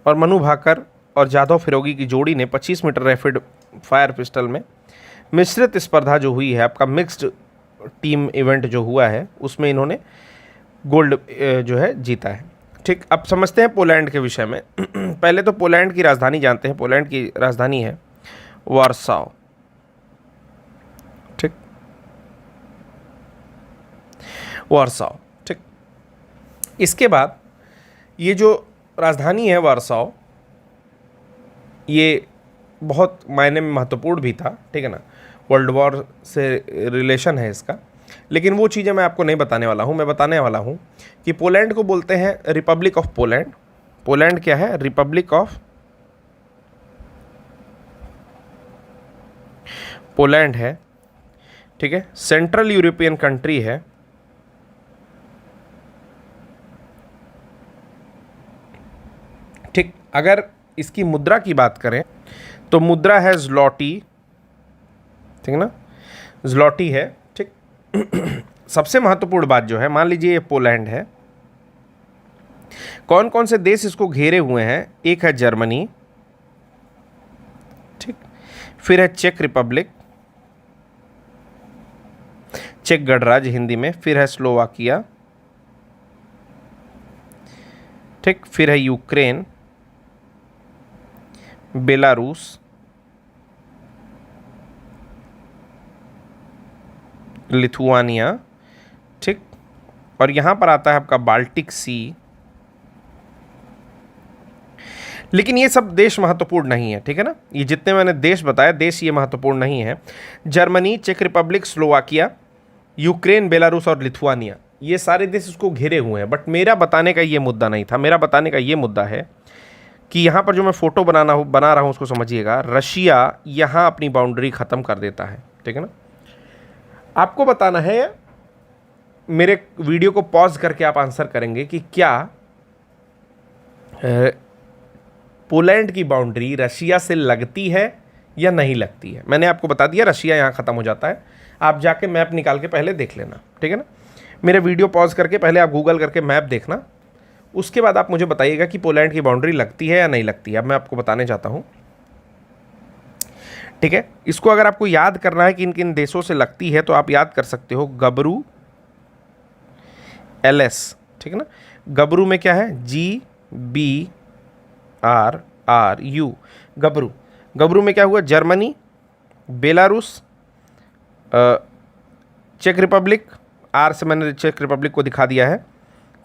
और मनु भाकर और जाधव फिरोगी की जोड़ी ने 25 मीटर रैपिड फायर पिस्टल में मिश्रित स्पर्धा जो हुई है, आपका मिक्स्ड टीम इवेंट जो हुआ है, उसमें इन्होंने गोल्ड जो है जीता है, ठीक। अब समझते हैं पोलैंड के विषय में। पहले तो पोलैंड की राजधानी जानते हैं। पोलैंड की राजधानी है वार्साओ, ठीक, वार्साओ, ठीक। इसके बाद ये जो राजधानी है वार्साओ, ये बहुत मायने में महत्वपूर्ण भी था, ठीक है ना। वर्ल्ड वॉर से रिलेशन है इसका, लेकिन वो चीज़ें मैं आपको नहीं बताने वाला हूँ। मैं बताने वाला हूँ कि पोलैंड को बोलते हैं रिपब्लिक ऑफ पोलैंड। पोलैंड क्या है, रिपब्लिक ऑफ पोलैंड है, ठीक है। सेंट्रल यूरोपियन कंट्री है, ठीक। अगर इसकी मुद्रा की बात करें तो मुद्रा है ज़्लॉटी, ठीक ना, ज़्लॉटी है, ठीक। सबसे महत्वपूर्ण बात जो है, मान लीजिए ये पोलैंड है, कौन कौन से देश इसको घेरे हुए हैं, एक है जर्मनी, ठीक, फिर है चेक रिपब्लिक, चेक गणराज्य हिंदी में, फिर है स्लोवाकिया, ठीक, फिर है यूक्रेन, बेलारूस, लिथुआनिया, ठीक, और यहां पर आता है आपका बाल्टिक सी। लेकिन ये सब देश महत्वपूर्ण नहीं है, ठीक है ना। ये जितने मैंने देश बताए, देश ये महत्वपूर्ण नहीं है। जर्मनी, चेक रिपब्लिक, स्लोवाकिया, यूक्रेन, बेलारूस और लिथुआनिया, ये सारे देश उसको घिरे हुए हैं। बट मेरा बताने का ये मुद्दा नहीं था। मेरा बताने का ये मुद्दा है कि यहाँ पर जो मैं फोटो बना रहा हूँ उसको समझिएगा। रशिया यहाँ अपनी बाउंड्री ख़त्म कर देता है, ठीक है ना। आपको बताना है, मेरे वीडियो को पॉज करके आप आंसर करेंगे कि क्या पोलैंड की बाउंड्री रशिया से लगती है या नहीं लगती है। मैंने आपको बता दिया रशिया यहाँ ख़त्म हो जाता है। आप जाके मैप निकाल के पहले देख लेना, ठीक है ना। मेरे वीडियो पॉज करके पहले आप गूगल करके मैप देखना, उसके बाद आप मुझे बताइएगा कि पोलैंड की बाउंड्री लगती है या नहीं लगती है। अब मैं आपको बताने चाहता हूँ, ठीक है। इसको अगर आपको याद करना है कि इन किन देशों से लगती है तो आप याद कर सकते हो, गबरू LS, ठीक है ना। गबरू में क्या है, GBRRU, गबरू। गबरू में क्या हुआ, जर्मनी, बेलारूस, चेक रिपब्लिक, R से मैंने चेक रिपब्लिक को दिखा दिया है,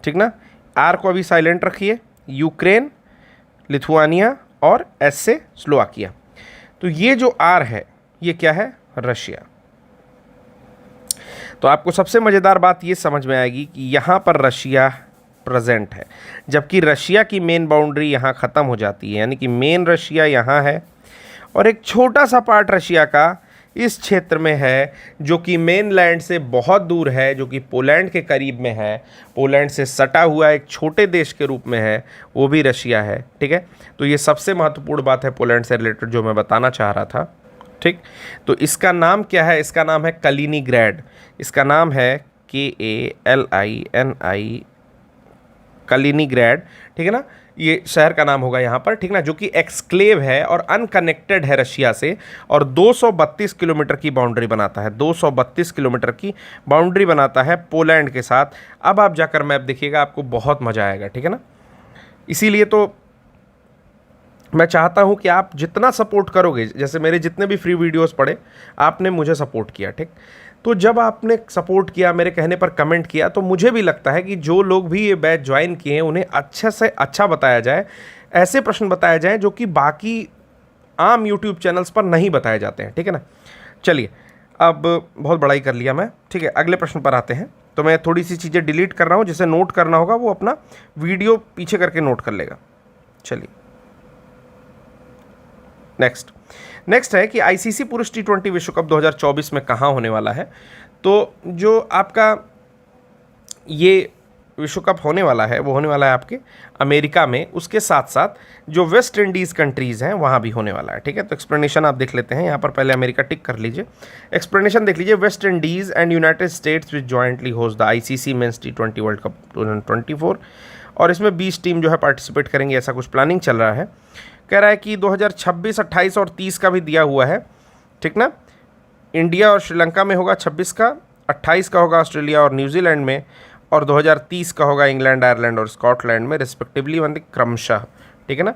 ठीक ना। R को अभी साइलेंट रखिए, यूक्रेन, लिथुआनिया और S से स्लोवाकिया। तो ये जो R है ये क्या है, रशिया। तो आपको सबसे मज़ेदार बात ये समझ में आएगी कि यहाँ पर रशिया प्रेजेंट है, जबकि रशिया की मेन बाउंड्री यहाँ ख़त्म हो जाती है। यानी कि मेन रशिया यहाँ है और एक छोटा सा पार्ट रशिया का इस क्षेत्र में है जो कि मेनलैंड से बहुत दूर है, जो कि पोलैंड के करीब में है, पोलैंड से सटा हुआ एक छोटे देश के रूप में है, वो भी रशिया है, ठीक है। तो ये सबसे महत्वपूर्ण बात है पोलैंड से रिलेटेड जो मैं बताना चाह रहा था, ठीक। तो इसका नाम क्या है, इसका नाम है कलिनिग्रैड। इसका नाम है KALINI, कलिनिग्रैड, ठीक है ना। ये शहर का नाम होगा यहाँ पर, ठीक ना, जो कि एक्सक्लेव है और अनकनेक्टेड है रशिया से, और 232 किलोमीटर की बाउंड्री बनाता है, 232 किलोमीटर की बाउंड्री बनाता है पोलैंड के साथ। अब आप जाकर मैप देखिएगा, आपको बहुत मज़ा आएगा, ठीक है ना। इसीलिए तो मैं चाहता हूं कि आप जितना सपोर्ट करोगे, जैसे मेरे जितने भी फ्री वीडियोस पड़े आपने मुझे सपोर्ट किया, ठीक, तो जब आपने सपोर्ट किया, मेरे कहने पर कमेंट किया, तो मुझे भी लगता है कि जो लोग भी ये बैच ज्वाइन किए हैं उन्हें अच्छे से अच्छा बताया जाए, ऐसे प्रश्न बताए जाएं जो कि बाकी आम यूट्यूब चैनल्स पर नहीं बताए जाते हैं, ठीक है ना। चलिए, अब बहुत बड़ाई कर लिया मैं, ठीक है, अगले प्रश्न पर आते हैं। तो मैं थोड़ी सी चीज़ें डिलीट कर रहा हूँ, जिसे नोट करना होगा वो अपना वीडियो पीछे करके नोट कर लेगा। चलिए, नेक्स्ट है कि आईसीसी पुरुष टी20 विश्व कप 2024 में कहाँ होने वाला है। तो जो आपका ये विश्व कप होने वाला है वो होने वाला है आपके अमेरिका में, उसके साथ साथ जो वेस्ट इंडीज़ कंट्रीज़ हैं वहाँ भी होने वाला है, ठीक है। तो एक्सप्लेनेशन आप देख लेते हैं यहाँ पर, पहले अमेरिका टिक कर लीजिए, एक्सप्लेनेशन देख लीजिए। West Indies and United states which jointly host the ICC men's T20 world cup 2024, और इसमें 20 टीम जो है पार्टिसिपेट करेंगे, ऐसा कुछ प्लानिंग चल रहा है। कह रहा है कि 2026, 28 और 30 का भी दिया हुआ है, ठीक ना। इंडिया और श्रीलंका में होगा 26 का, 28 का होगा ऑस्ट्रेलिया और न्यूजीलैंड में, और 2030 का होगा इंग्लैंड, आयरलैंड और स्कॉटलैंड में रिस्पेक्टिवली, क्रमशः, ठीक है ना।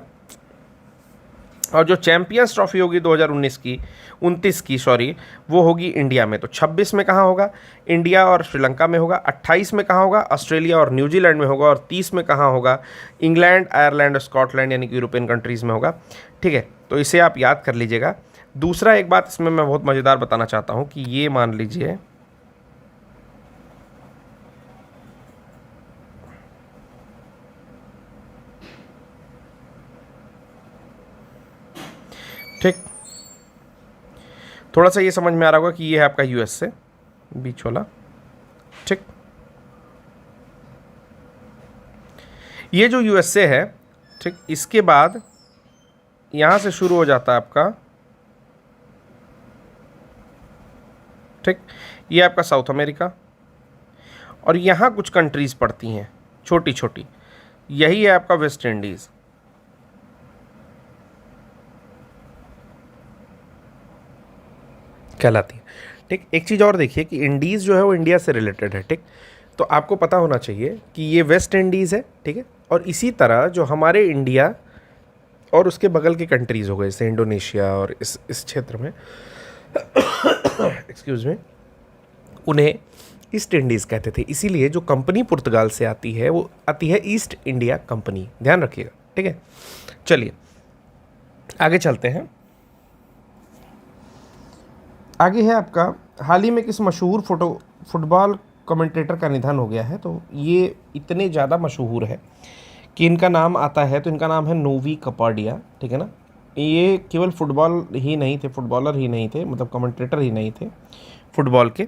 और जो चैंपियंस ट्रॉफी होगी 29 की सॉरी, वो होगी इंडिया में। तो 26 में कहाँ होगा? इंडिया और श्रीलंका में होगा। 28 में कहाँ होगा? ऑस्ट्रेलिया और न्यूजीलैंड में होगा। और 30 में कहाँ होगा? इंग्लैंड, आयरलैंड और स्कॉटलैंड यानी कि यूरोपियन कंट्रीज़ में होगा, ठीक है। तो इसे आप याद कर लीजिएगा। दूसरा एक बात इसमें मैं बहुत मज़ेदार बताना चाहता हूँ कि ये मान लीजिए ठीक, थोड़ा सा ये समझ में आ रहा होगा कि ये है आपका यूएसए बीच वाला, ठीक। ये जो यूएसए है, ठीक, इसके बाद यहाँ से शुरू हो जाता है आपका, ठीक, ये आपका साउथ अमेरिका, और यहाँ कुछ कंट्रीज़ पड़ती हैं छोटी छोटी, यही है आपका वेस्ट इंडीज़। कहलाती है, ठीक। एक चीज़ और देखिए कि इंडीज़ जो है वो इंडिया से रिलेटेड है, ठीक। तो आपको पता होना चाहिए कि ये वेस्ट इंडीज़ है, ठीक है। और इसी तरह जो हमारे इंडिया और उसके बगल के कंट्रीज़ हो गए, जैसे इंडोनेशिया और इस क्षेत्र में एक्सक्यूज़ मी, उन्हें ईस्ट इंडीज़ कहते थे। इसीलिए जो कंपनी पुर्तगाल से आती है वो आती है ईस्ट इंडिया कंपनी, ध्यान रखिएगा, ठीक है। चलिए आगे चलते हैं। आगे है आपका, हाल ही में किस मशहूर फुटबॉल कमेंटेटर का निधन हो गया है। तो ये इतने ज़्यादा मशहूर है कि इनका नाम आता है तो इनका नाम है नोवी कपाडिया, ठीक है ना। ये केवल फुटबॉल ही नहीं थे, फुटबॉलर ही नहीं थे, मतलब कमेंटेटर ही नहीं थे फुटबॉल के,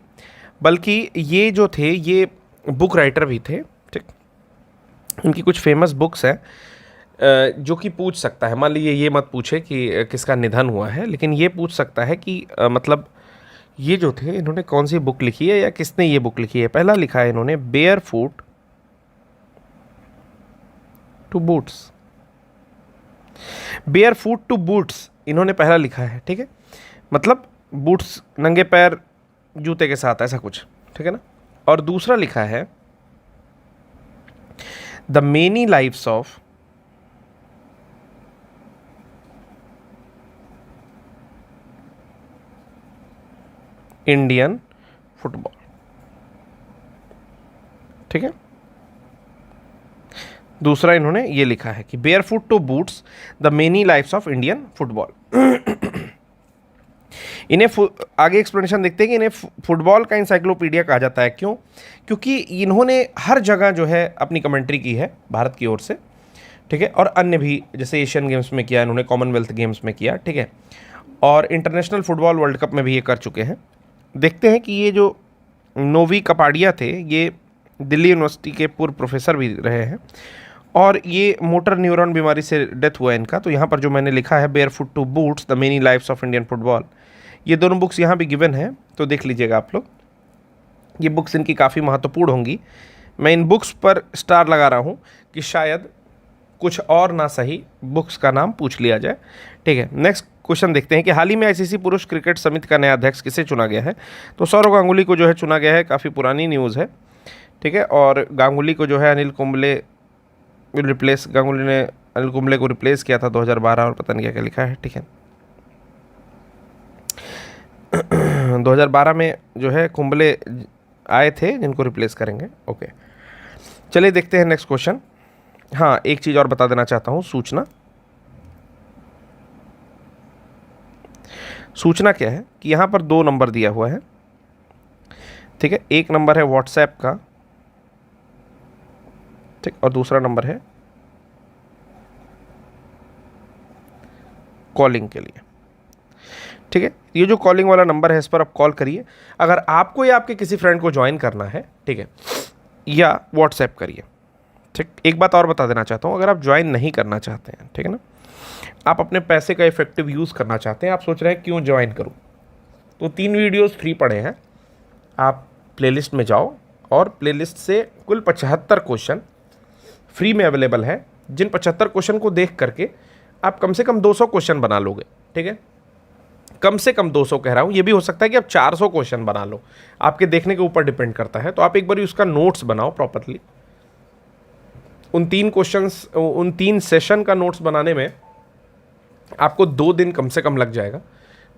बल्कि ये जो थे ये बुक राइटर भी थे, ठीक। इनकी कुछ फेमस बुक्स हैं जो कि पूछ सकता है, मान लीजिए ये मत पूछे कि किसका निधन हुआ है, लेकिन ये पूछ सकता है कि मतलब ये जो थे इन्होंने कौन सी बुक लिखी है या किसने ये बुक लिखी है। पहला लिखा है इन्होंने barefoot to boots, barefoot to boots इन्होंने पहला लिखा है, ठीक है। मतलब बूट्स, नंगे पैर जूते के साथ, ऐसा कुछ, ठीक है ना। और दूसरा लिखा है the many lives of Indian football, ठीक है। दूसरा इन्होंने ये लिखा है कि barefoot to boots the many lives of Indian football. इन्हें आगे एक्सप्लेनेशन देखते हैं कि इन्हें फुटबॉल का इंसाइक्लोपीडिया कहा जाता है। क्यों? क्योंकि इन्होंने हर जगह जो है अपनी कमेंट्री की है भारत की ओर से, ठीक है। और अन्य भी, जैसे एशियन गेम्स में किया इन्होंने, कॉमनवेल्थ गेम्स में किया, ठीक है। और इंटरनेशनल फुटबॉल वर्ल्ड कप में भी ये कर चुके हैं। देखते हैं कि ये जो नोवी कपाडिया थे ये दिल्ली यूनिवर्सिटी के पूर्व प्रोफेसर भी रहे हैं, और ये मोटर न्यूरॉन बीमारी से डेथ हुआ है इनका। तो यहाँ पर जो मैंने लिखा है barefoot to boots the many lives of Indian football, ये दोनों बुक्स यहाँ भी गिवन है, तो देख लीजिएगा आप लोग। ये बुक्स इनकी काफ़ी महत्वपूर्ण होंगी। मैं इन बुक्स पर स्टार लगा रहा हूँ कि शायद कुछ और ना सही बुक्स का नाम पूछ लिया जाए। ठीक है, नेक्स्ट क्वेश्चन देखते हैं कि हाल ही में आईसीसी पुरुष क्रिकेट समिति का नया अध्यक्ष किसे चुना गया है। तो सौरव गांगुली को जो है चुना गया है, काफ़ी पुरानी न्यूज़ है। ठीक है, और गांगुली को जो है अनिल कुंबले रिप्लेस, गांगुली ने अनिल कुंबले को रिप्लेस किया था 2012, और पता नहीं क्या क्या लिखा है। ठीक है 2012 में जो है कुंबले आए थे जिनको रिप्लेस करेंगे। ओके, चलिए देखते हैं नेक्स्ट क्वेश्चन। हाँ, एक चीज़ और बता देना चाहता हूँ, सूचना क्या है कि यहाँ पर 2 नंबर दिया हुआ है। ठीक है, एक नंबर है व्हाट्सएप का, ठीक, और दूसरा नंबर है कॉलिंग के लिए। ठीक है, ये जो कॉलिंग वाला नंबर है इस पर आप कॉल करिए अगर आपको या आपके किसी फ्रेंड को ज्वाइन करना है। ठीक है, या व्हाट्सएप करिए। ठीक, एक बात और बता देना चाहता हूँ, अगर आप ज्वाइन नहीं करना चाहते हैं, ठीक है ना, आप अपने पैसे का इफेक्टिव यूज़ करना चाहते हैं, आप सोच रहे हैं क्यों ज्वाइन करूँ, तो 3 वीडियोस फ्री पड़े हैं। आप प्लेलिस्ट में जाओ और प्लेलिस्ट से कुल 75 क्वेश्चन फ्री में अवेलेबल है, जिन 75 क्वेश्चन को देख करके आप कम से कम 200 क्वेश्चन बना लोगे। ठीक है, कम से कम 200 कह रहा हूँ, ये भी हो सकता है कि आप 400 क्वेश्चन बना लो, आपके देखने के ऊपर डिपेंड करता है। तो आप एक बार उसका नोट्स बनाओ प्रॉपरली। उन 3 सेशन का नोट्स बनाने में आपको 2 दिन कम से कम लग जाएगा।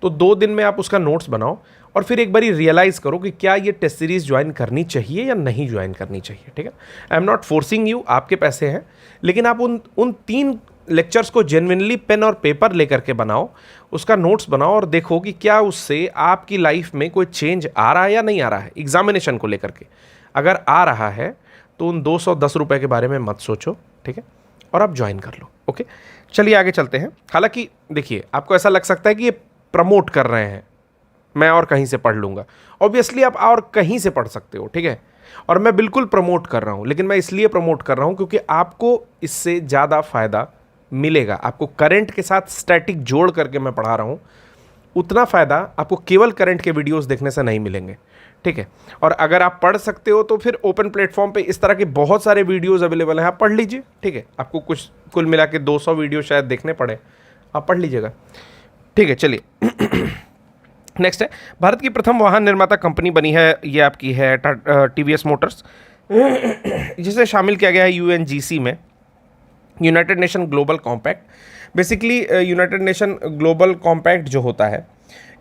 तो 2 दिन में आप उसका नोट्स बनाओ और फिर एक बार रियलाइज़ करो कि क्या ये टेस्ट सीरीज़ ज्वाइन करनी चाहिए या नहीं ज्वाइन करनी चाहिए। ठीक है, I am not forcing you, आपके पैसे हैं, लेकिन आप उन 3 लेक्चर्स को जेन्युइनली पेन और पेपर लेकर के बनाओ, उसका नोट्स बनाओ और देखो कि क्या उससे आपकी लाइफ में कोई चेंज आ रहा है या नहीं आ रहा है एग्जामिनेशन को लेकर के। अगर आ रहा है तो उन 210 रुपये के बारे में मत सोचो। ठीक है, और आप ज्वाइन कर लो। ओके, चलिए आगे चलते हैं। हालांकि देखिए, आपको ऐसा लग सकता है कि ये प्रमोट कर रहे हैं, मैं और कहीं से पढ़ लूँगा। ऑब्वियसली आप और कहीं से पढ़ सकते हो। ठीक है, और मैं बिल्कुल प्रमोट कर रहा हूँ, लेकिन मैं इसलिए प्रमोट कर रहा हूँ क्योंकि आपको इससे ज़्यादा फ़ायदा मिलेगा। आपको करंट के साथ स्टैटिक जोड़ करके मैं पढ़ा रहा हूँ, उतना फ़ायदा आपको केवल करंट के वीडियोस देखने से नहीं मिलेंगे। ठीक है, और अगर आप पढ़ सकते हो तो फिर ओपन प्लेटफॉर्म पे इस तरह के बहुत सारे वीडियोस अवेलेबल हैं, आप पढ़ लीजिए। ठीक है, आपको कुछ कुल मिला के 200 वीडियो शायद देखने पड़े, आप पढ़ लीजिएगा। ठीक है, चलिए नेक्स्ट है, भारत की प्रथम वाहन निर्माता कंपनी बनी है, ये आपकी है टीवीएस मोटर्स, जिसे शामिल किया गया है यूएनजीसी में, United nation global compact. Basically United nation global compact जो होता है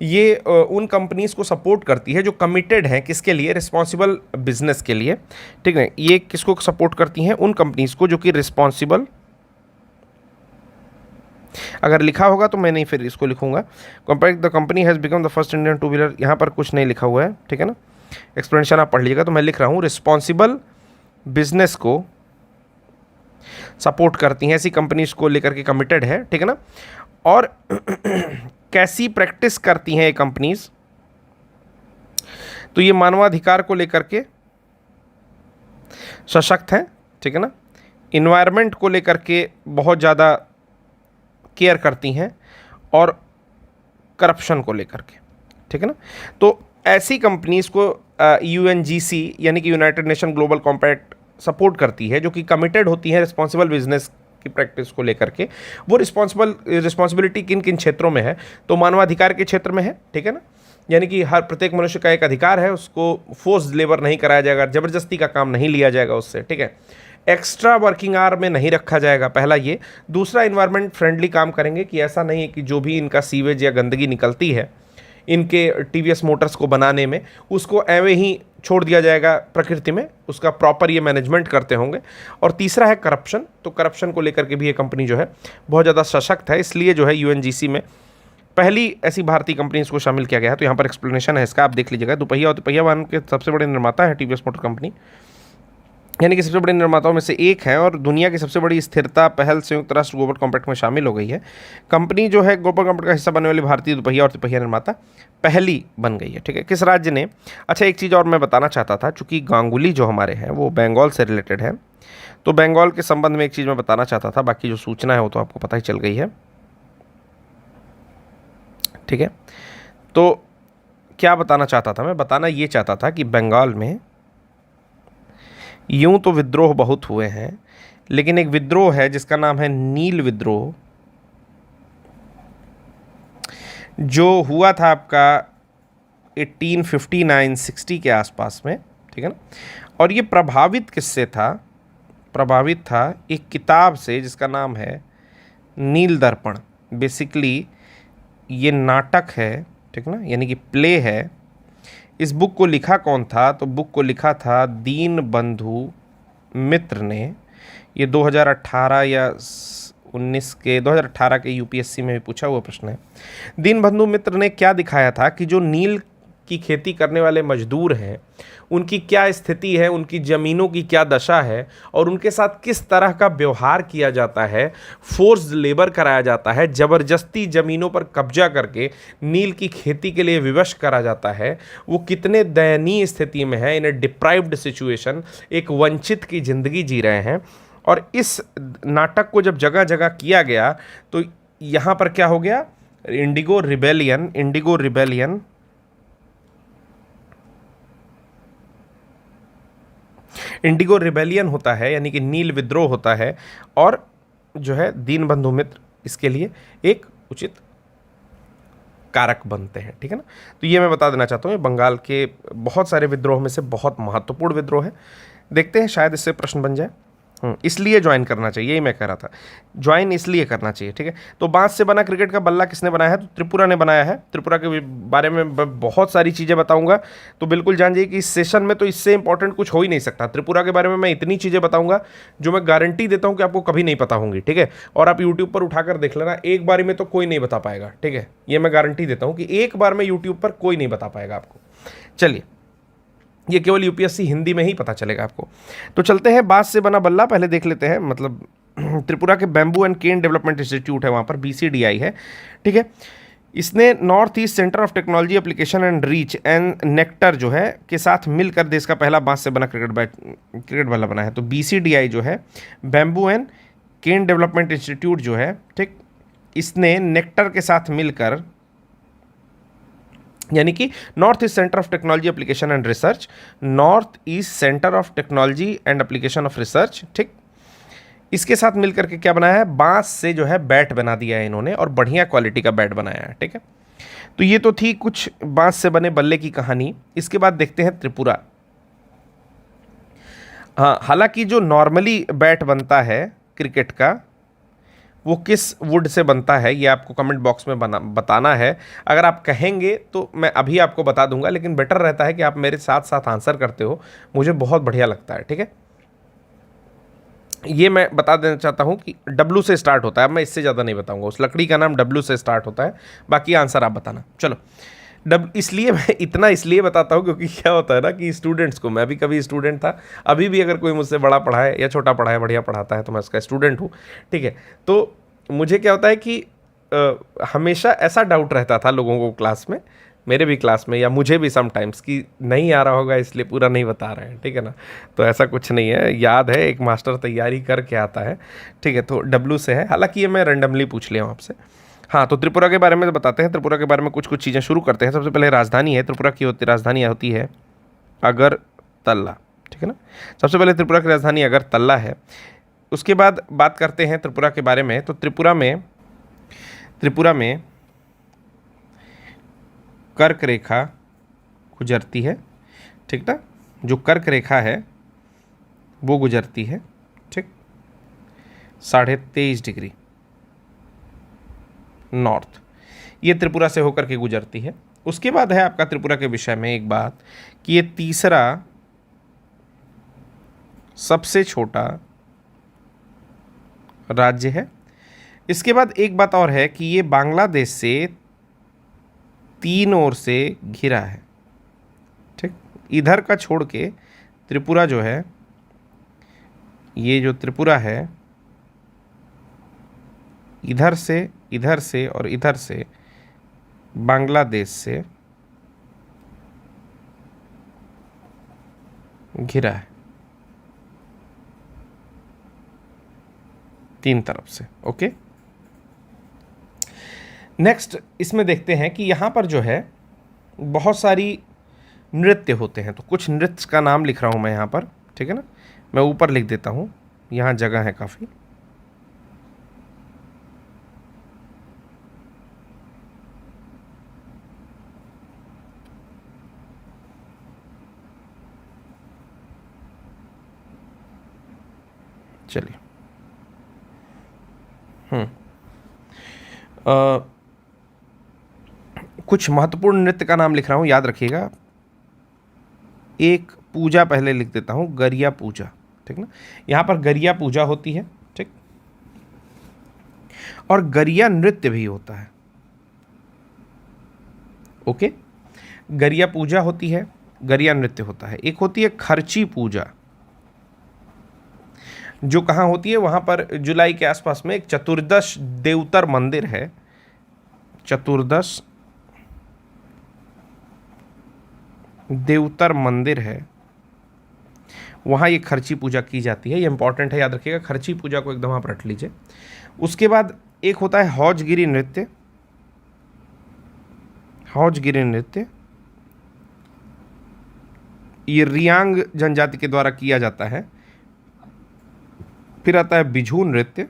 ये उन कंपनीज़ को सपोर्ट करती है जो कमिटेड हैं, किसके लिए, रिस्पॉन्सिबल बिजनेस के लिए। ठीक है, ये किसको सपोर्ट करती हैं, उन कंपनीज़ को जो कि रिस्पॉन्सिबल, अगर लिखा होगा तो मैं नहीं फिर इसको लिखूंगा। Compact the company has become the first Indian 2 wheeler, यहाँ पर कुछ नहीं लिखा हुआ है। ठीक है ना, एक्सप्लेनेशन आप पढ़ लीजिएगा। तो मैं लिख रहा हूँ रिस्पॉन्सिबल बिजनेस को सपोर्ट करती हैं, ऐसी कंपनीज को लेकर के कमिटेड है। ठीक है ना, और कैसी प्रैक्टिस करती हैं ये कंपनीज, तो ये मानवाधिकार को लेकर के सशक्त हैं। ठीक है ना, इन्वायरमेंट को लेकर के बहुत ज़्यादा केयर करती हैं, और करप्शन को लेकर के। ठीक है ना, तो ऐसी कंपनीज को यूएनजीसी यानी कि United nation global compact support करती है, जो कि कमिटेड होती है रिस्पॉन्सिबल बिजनेस की प्रैक्टिस को लेकर के। वो रिस्पॉन्सिबिलिटी किन किन क्षेत्रों में है, तो मानवाधिकार के क्षेत्र में है। ठीक है ना, यानी कि हर प्रत्येक मनुष्य का एक अधिकार है, उसको फोर्स लेबर नहीं कराया जाएगा, ज़बरदस्ती का काम नहीं लिया जाएगा उससे। ठीक है, एक्स्ट्रा वर्किंग आवर में नहीं रखा जाएगा, पहला ये। दूसरा, इन्वायरमेंट फ्रेंडली काम करेंगे, कि ऐसा नहीं है कि जो भी इनका सीवेज या गंदगी निकलती है इनके टीवीएस मोटर्स को बनाने में, उसको एवं ही छोड़ दिया जाएगा प्रकृति में, उसका प्रॉपर ये मैनेजमेंट करते होंगे। और तीसरा है करप्शन, तो करप्शन को लेकर के भी ये कंपनी जो है बहुत ज़्यादा सशक्त है, इसलिए जो है यूएनजीसी में पहली ऐसी भारतीय कंपनी को शामिल किया गया है। तो यहाँ पर एक्सप्लेनेशन है इसका, आप देख लीजिएगा। दोपहिया और तिपहिया वाहन के सबसे बड़े निर्माता है टीवीएस मोटर कंपनी, यानी कि सबसे बड़े निर्माताओं में से एक है, और दुनिया की सबसे बड़ी स्थिरता पहल संयुक्त राष्ट्र ग्लोबल कॉम्पैक्ट में शामिल हो गई है। कंपनी जो है ग्लोबल कॉम्पैक्ट का हिस्सा बनने वाली भारतीय दोपहिया और तिपहिया निर्माता पहली बन गई है। ठीक है, किस राज्य ने, अच्छा एक चीज़ और मैं बताना चाहता था, चूँकि गांगुली जो हमारे हैं वो बंगाल से रिलेटेड है, तो बंगाल के संबंध में एक चीज़ मैं बताना चाहता था, बाकी जो सूचना है वो तो आपको पता ही चल गई है। ठीक है, तो क्या बताना चाहता था मैं, बताना ये चाहता था कि बंगाल में यूं तो विद्रोह बहुत हुए हैं, लेकिन एक विद्रोह है जिसका नाम है नील विद्रोह, जो हुआ था आपका 1859-60 के आसपास में, ठीक है ना। और ये प्रभावित किससे था? प्रभावित था एक किताब से जिसका नाम है नील दर्पण। बेसिकली ये नाटक है, ठीक ना, यानी कि प्ले है। इस बुक को लिखा कौन था? तो बुक को लिखा था दीन बंधु मित्र ने। ये 2018 या 2018 के यूपीएससी में भी पूछा हुआ प्रश्न है। दीन बंधु मित्र ने क्या दिखाया था कि जो नील की खेती करने वाले मजदूर हैं उनकी क्या स्थिति है, उनकी ज़मीनों की क्या दशा है और उनके साथ किस तरह का व्यवहार किया जाता है, फोर्स्ड लेबर कराया जाता है, ज़बरदस्ती ज़मीनों पर कब्जा करके नील की खेती के लिए विवश करा जाता है, वो कितने दयनीय स्थिति में है, इन ए डिप्राइव्ड सिचुएशन, एक वंचित की ज़िंदगी जी रहे हैं। और इस नाटक को जब जगह जगह किया गया तो यहाँ पर क्या हो गया? इंडिगो रिबेलियन होता है, यानी कि नील विद्रोह होता है। और जो है दीन बंधु मित्र इसके लिए एक उचित कारक बनते हैं, ठीक है ना। तो ये मैं बता देना चाहता हूँ, ये बंगाल के बहुत सारे विद्रोह में से बहुत महत्वपूर्ण विद्रोह है। देखते हैं शायद इससे प्रश्न बन जाए। इसलिए ज्वाइन करना चाहिए, यही मैं कह रहा था, ज्वाइन इसलिए करना चाहिए, ठीक है। तो बांस से बना क्रिकेट का बल्ला किसने बनाया है? तो त्रिपुरा ने बनाया है। त्रिपुरा के बारे में बहुत सारी चीज़ें बताऊंगा, तो बिल्कुल जान जाइए कि इस सेशन में तो इससे इंपॉर्टेंट कुछ हो ही नहीं सकता। त्रिपुरा के बारे में मैं इतनी चीज़ें बताऊंगा जो मैं गारंटी देता हूँ कि आपको कभी नहीं पता होंगी, ठीक है। और आप यूट्यूब पर उठाकर देख लेना, एक बार में तो कोई नहीं बता पाएगा, ठीक है। ये मैं गारंटी देता हूँ कि एक बार में यूट्यूब पर कोई नहीं बता पाएगा आपको। चलिए, ये केवल यूपीएससी हिंदी में ही पता चलेगा आपको। तो चलते हैं, बांस से बना बल्ला पहले देख लेते हैं। मतलब त्रिपुरा के bamboo and cane development institute है, वहाँ पर BCDI है, ठीक है। इसने north east centre of technology application and reach and nectar जो है के साथ मिलकर देश का पहला बांस से बना क्रिकेट बल्ला बना है। तो BCDI जो है, bamboo and cane development institute जो है, ठीक, इसने नेक्टर के साथ मिलकर, यानी कि north east centre of technology application and research, north east centre of technology and application of research, ठीक, इसके साथ मिलकर के क्या बनाया है? बांस से जो है बैट बना दिया है इन्होंने, और बढ़िया क्वालिटी का बैट बनाया है, ठीक है। तो ये तो थी कुछ बांस से बने बल्ले की कहानी। इसके बाद देखते हैं त्रिपुरा। हाँ, हालांकि जो नॉर्मली बैट बनता है क्रिकेट का वो किस वुड से बनता है ये आपको कमेंट बॉक्स में बताना है। अगर आप कहेंगे तो मैं अभी आपको बता दूंगा, लेकिन बेटर रहता है कि आप मेरे साथ साथ आंसर करते हो, मुझे बहुत बढ़िया लगता है, ठीक है। ये मैं बता देना चाहता हूँ कि W से स्टार्ट होता है, मैं इससे ज़्यादा नहीं बताऊंगा। उस लकड़ी का नाम W से स्टार्ट होता है, बाकी आंसर आप बताना। चलो, इसलिए मैं इतना इसलिए बताता हूँ क्योंकि क्या होता है ना कि स्टूडेंट्स को, मैं भी कभी स्टूडेंट था, अभी भी अगर कोई मुझसे बड़ा पढ़ा है या छोटा पढ़ा है, बढ़िया पढ़ाता है, तो मैं उसका स्टूडेंट हूँ, ठीक है। तो मुझे क्या होता है कि हमेशा ऐसा डाउट रहता था लोगों को क्लास में, मेरे भी क्लास में, या मुझे भी समटाइम्स, कि नहीं आ रहा होगा इसलिए पूरा नहीं बता रहे हैं, ठीक है ना। तो ऐसा कुछ नहीं है, याद है, एक मास्टर तैयारी करके आता है, ठीक है। तो W से है, हालांकि ये मैं रैंडमली पूछ लिया हूँ आपसे। हाँ, तो त्रिपुरा के बारे में बताते हैं। त्रिपुरा के बारे में कुछ कुछ चीज़ें शुरू करते हैं। सबसे पहले राजधानी है त्रिपुरा की, राजधानी होती है अगरतला, ठीक है ना। सबसे पहले त्रिपुरा की राजधानी अगरतला है। उसके बाद बात करते हैं त्रिपुरा के बारे में। तो त्रिपुरा में कर्क रेखा गुजरती है, ठीक ना। जो कर्क रेखा है वो गुजरती है, ठीक, 23.5 डिग्री नॉर्थ, ये त्रिपुरा से होकर के गुजरती है। उसके बाद है आपका त्रिपुरा के विषय में एक बात कि ये तीसरा सबसे छोटा राज्य है। इसके बाद एक बात और है कि ये बांग्लादेश से 3 ओर से घिरा है, ठीक। इधर का छोड़ के त्रिपुरा जो है, ये जो त्रिपुरा है, इधर से और इधर से बांग्लादेश से घिरा है, 3 तरफ से, ओके। नेक्स्ट इसमें देखते हैं कि यहाँ पर जो है बहुत सारी नृत्य होते हैं। तो कुछ नृत्य का नाम लिख रहा हूँ मैं यहाँ पर, ठीक है ना। मैं ऊपर लिख देता हूँ, यहाँ जगह है काफ़ी। चलिए, कुछ महत्वपूर्ण नृत्य का नाम लिख रहा हूँ, याद रखिएगा। एक पूजा पहले लिख देता हूँ, गरिया पूजा, ठीक ना। यहाँ पर गरिया पूजा होती है, ठीक, और गरिया नृत्य भी होता है। ओके, गरिया पूजा होती है, गरिया नृत्य होता है। एक होती है खर्ची पूजा, जो कहाँ होती है, वहाँ पर जुलाई के आसपास में एक चतुर्दश देवतर मंदिर है, चतुर्दश देवतर मंदिर है, वहाँ ये खर्ची पूजा की जाती है। ये इंपॉर्टेंट है, याद रखिएगा, खर्ची पूजा को एकदम आप रट लीजिए। उसके बाद एक होता है हौजगिरी नृत्य, हौजगिरी नृत्य, ये रियांग जनजाति के द्वारा किया जाता है। फिर आता है बिझू नृत्य,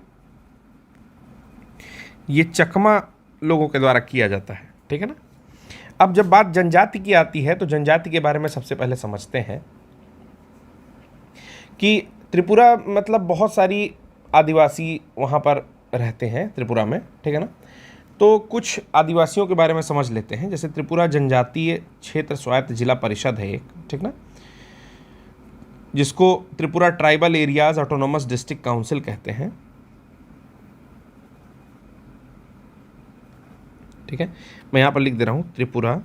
ये चकमा लोगों के द्वारा किया जाता है, ठीक है ना। अब जब बात जनजाति की आती है तो जनजाति के बारे में सबसे पहले समझते हैं कि त्रिपुरा मतलब बहुत सारी आदिवासी वहाँ पर रहते हैं त्रिपुरा में, ठीक है ना। तो कुछ आदिवासियों के बारे में समझ लेते हैं। जैसे त्रिपुरा जनजातीय क्षेत्र स्वायत्त जिला परिषद है एक, ठीक ना, जिसको Tripura tribal areas autonomous district council कहते हैं, ठीक है। मैं यहाँ पर लिख दे रहा हूँ, त्रिपुरा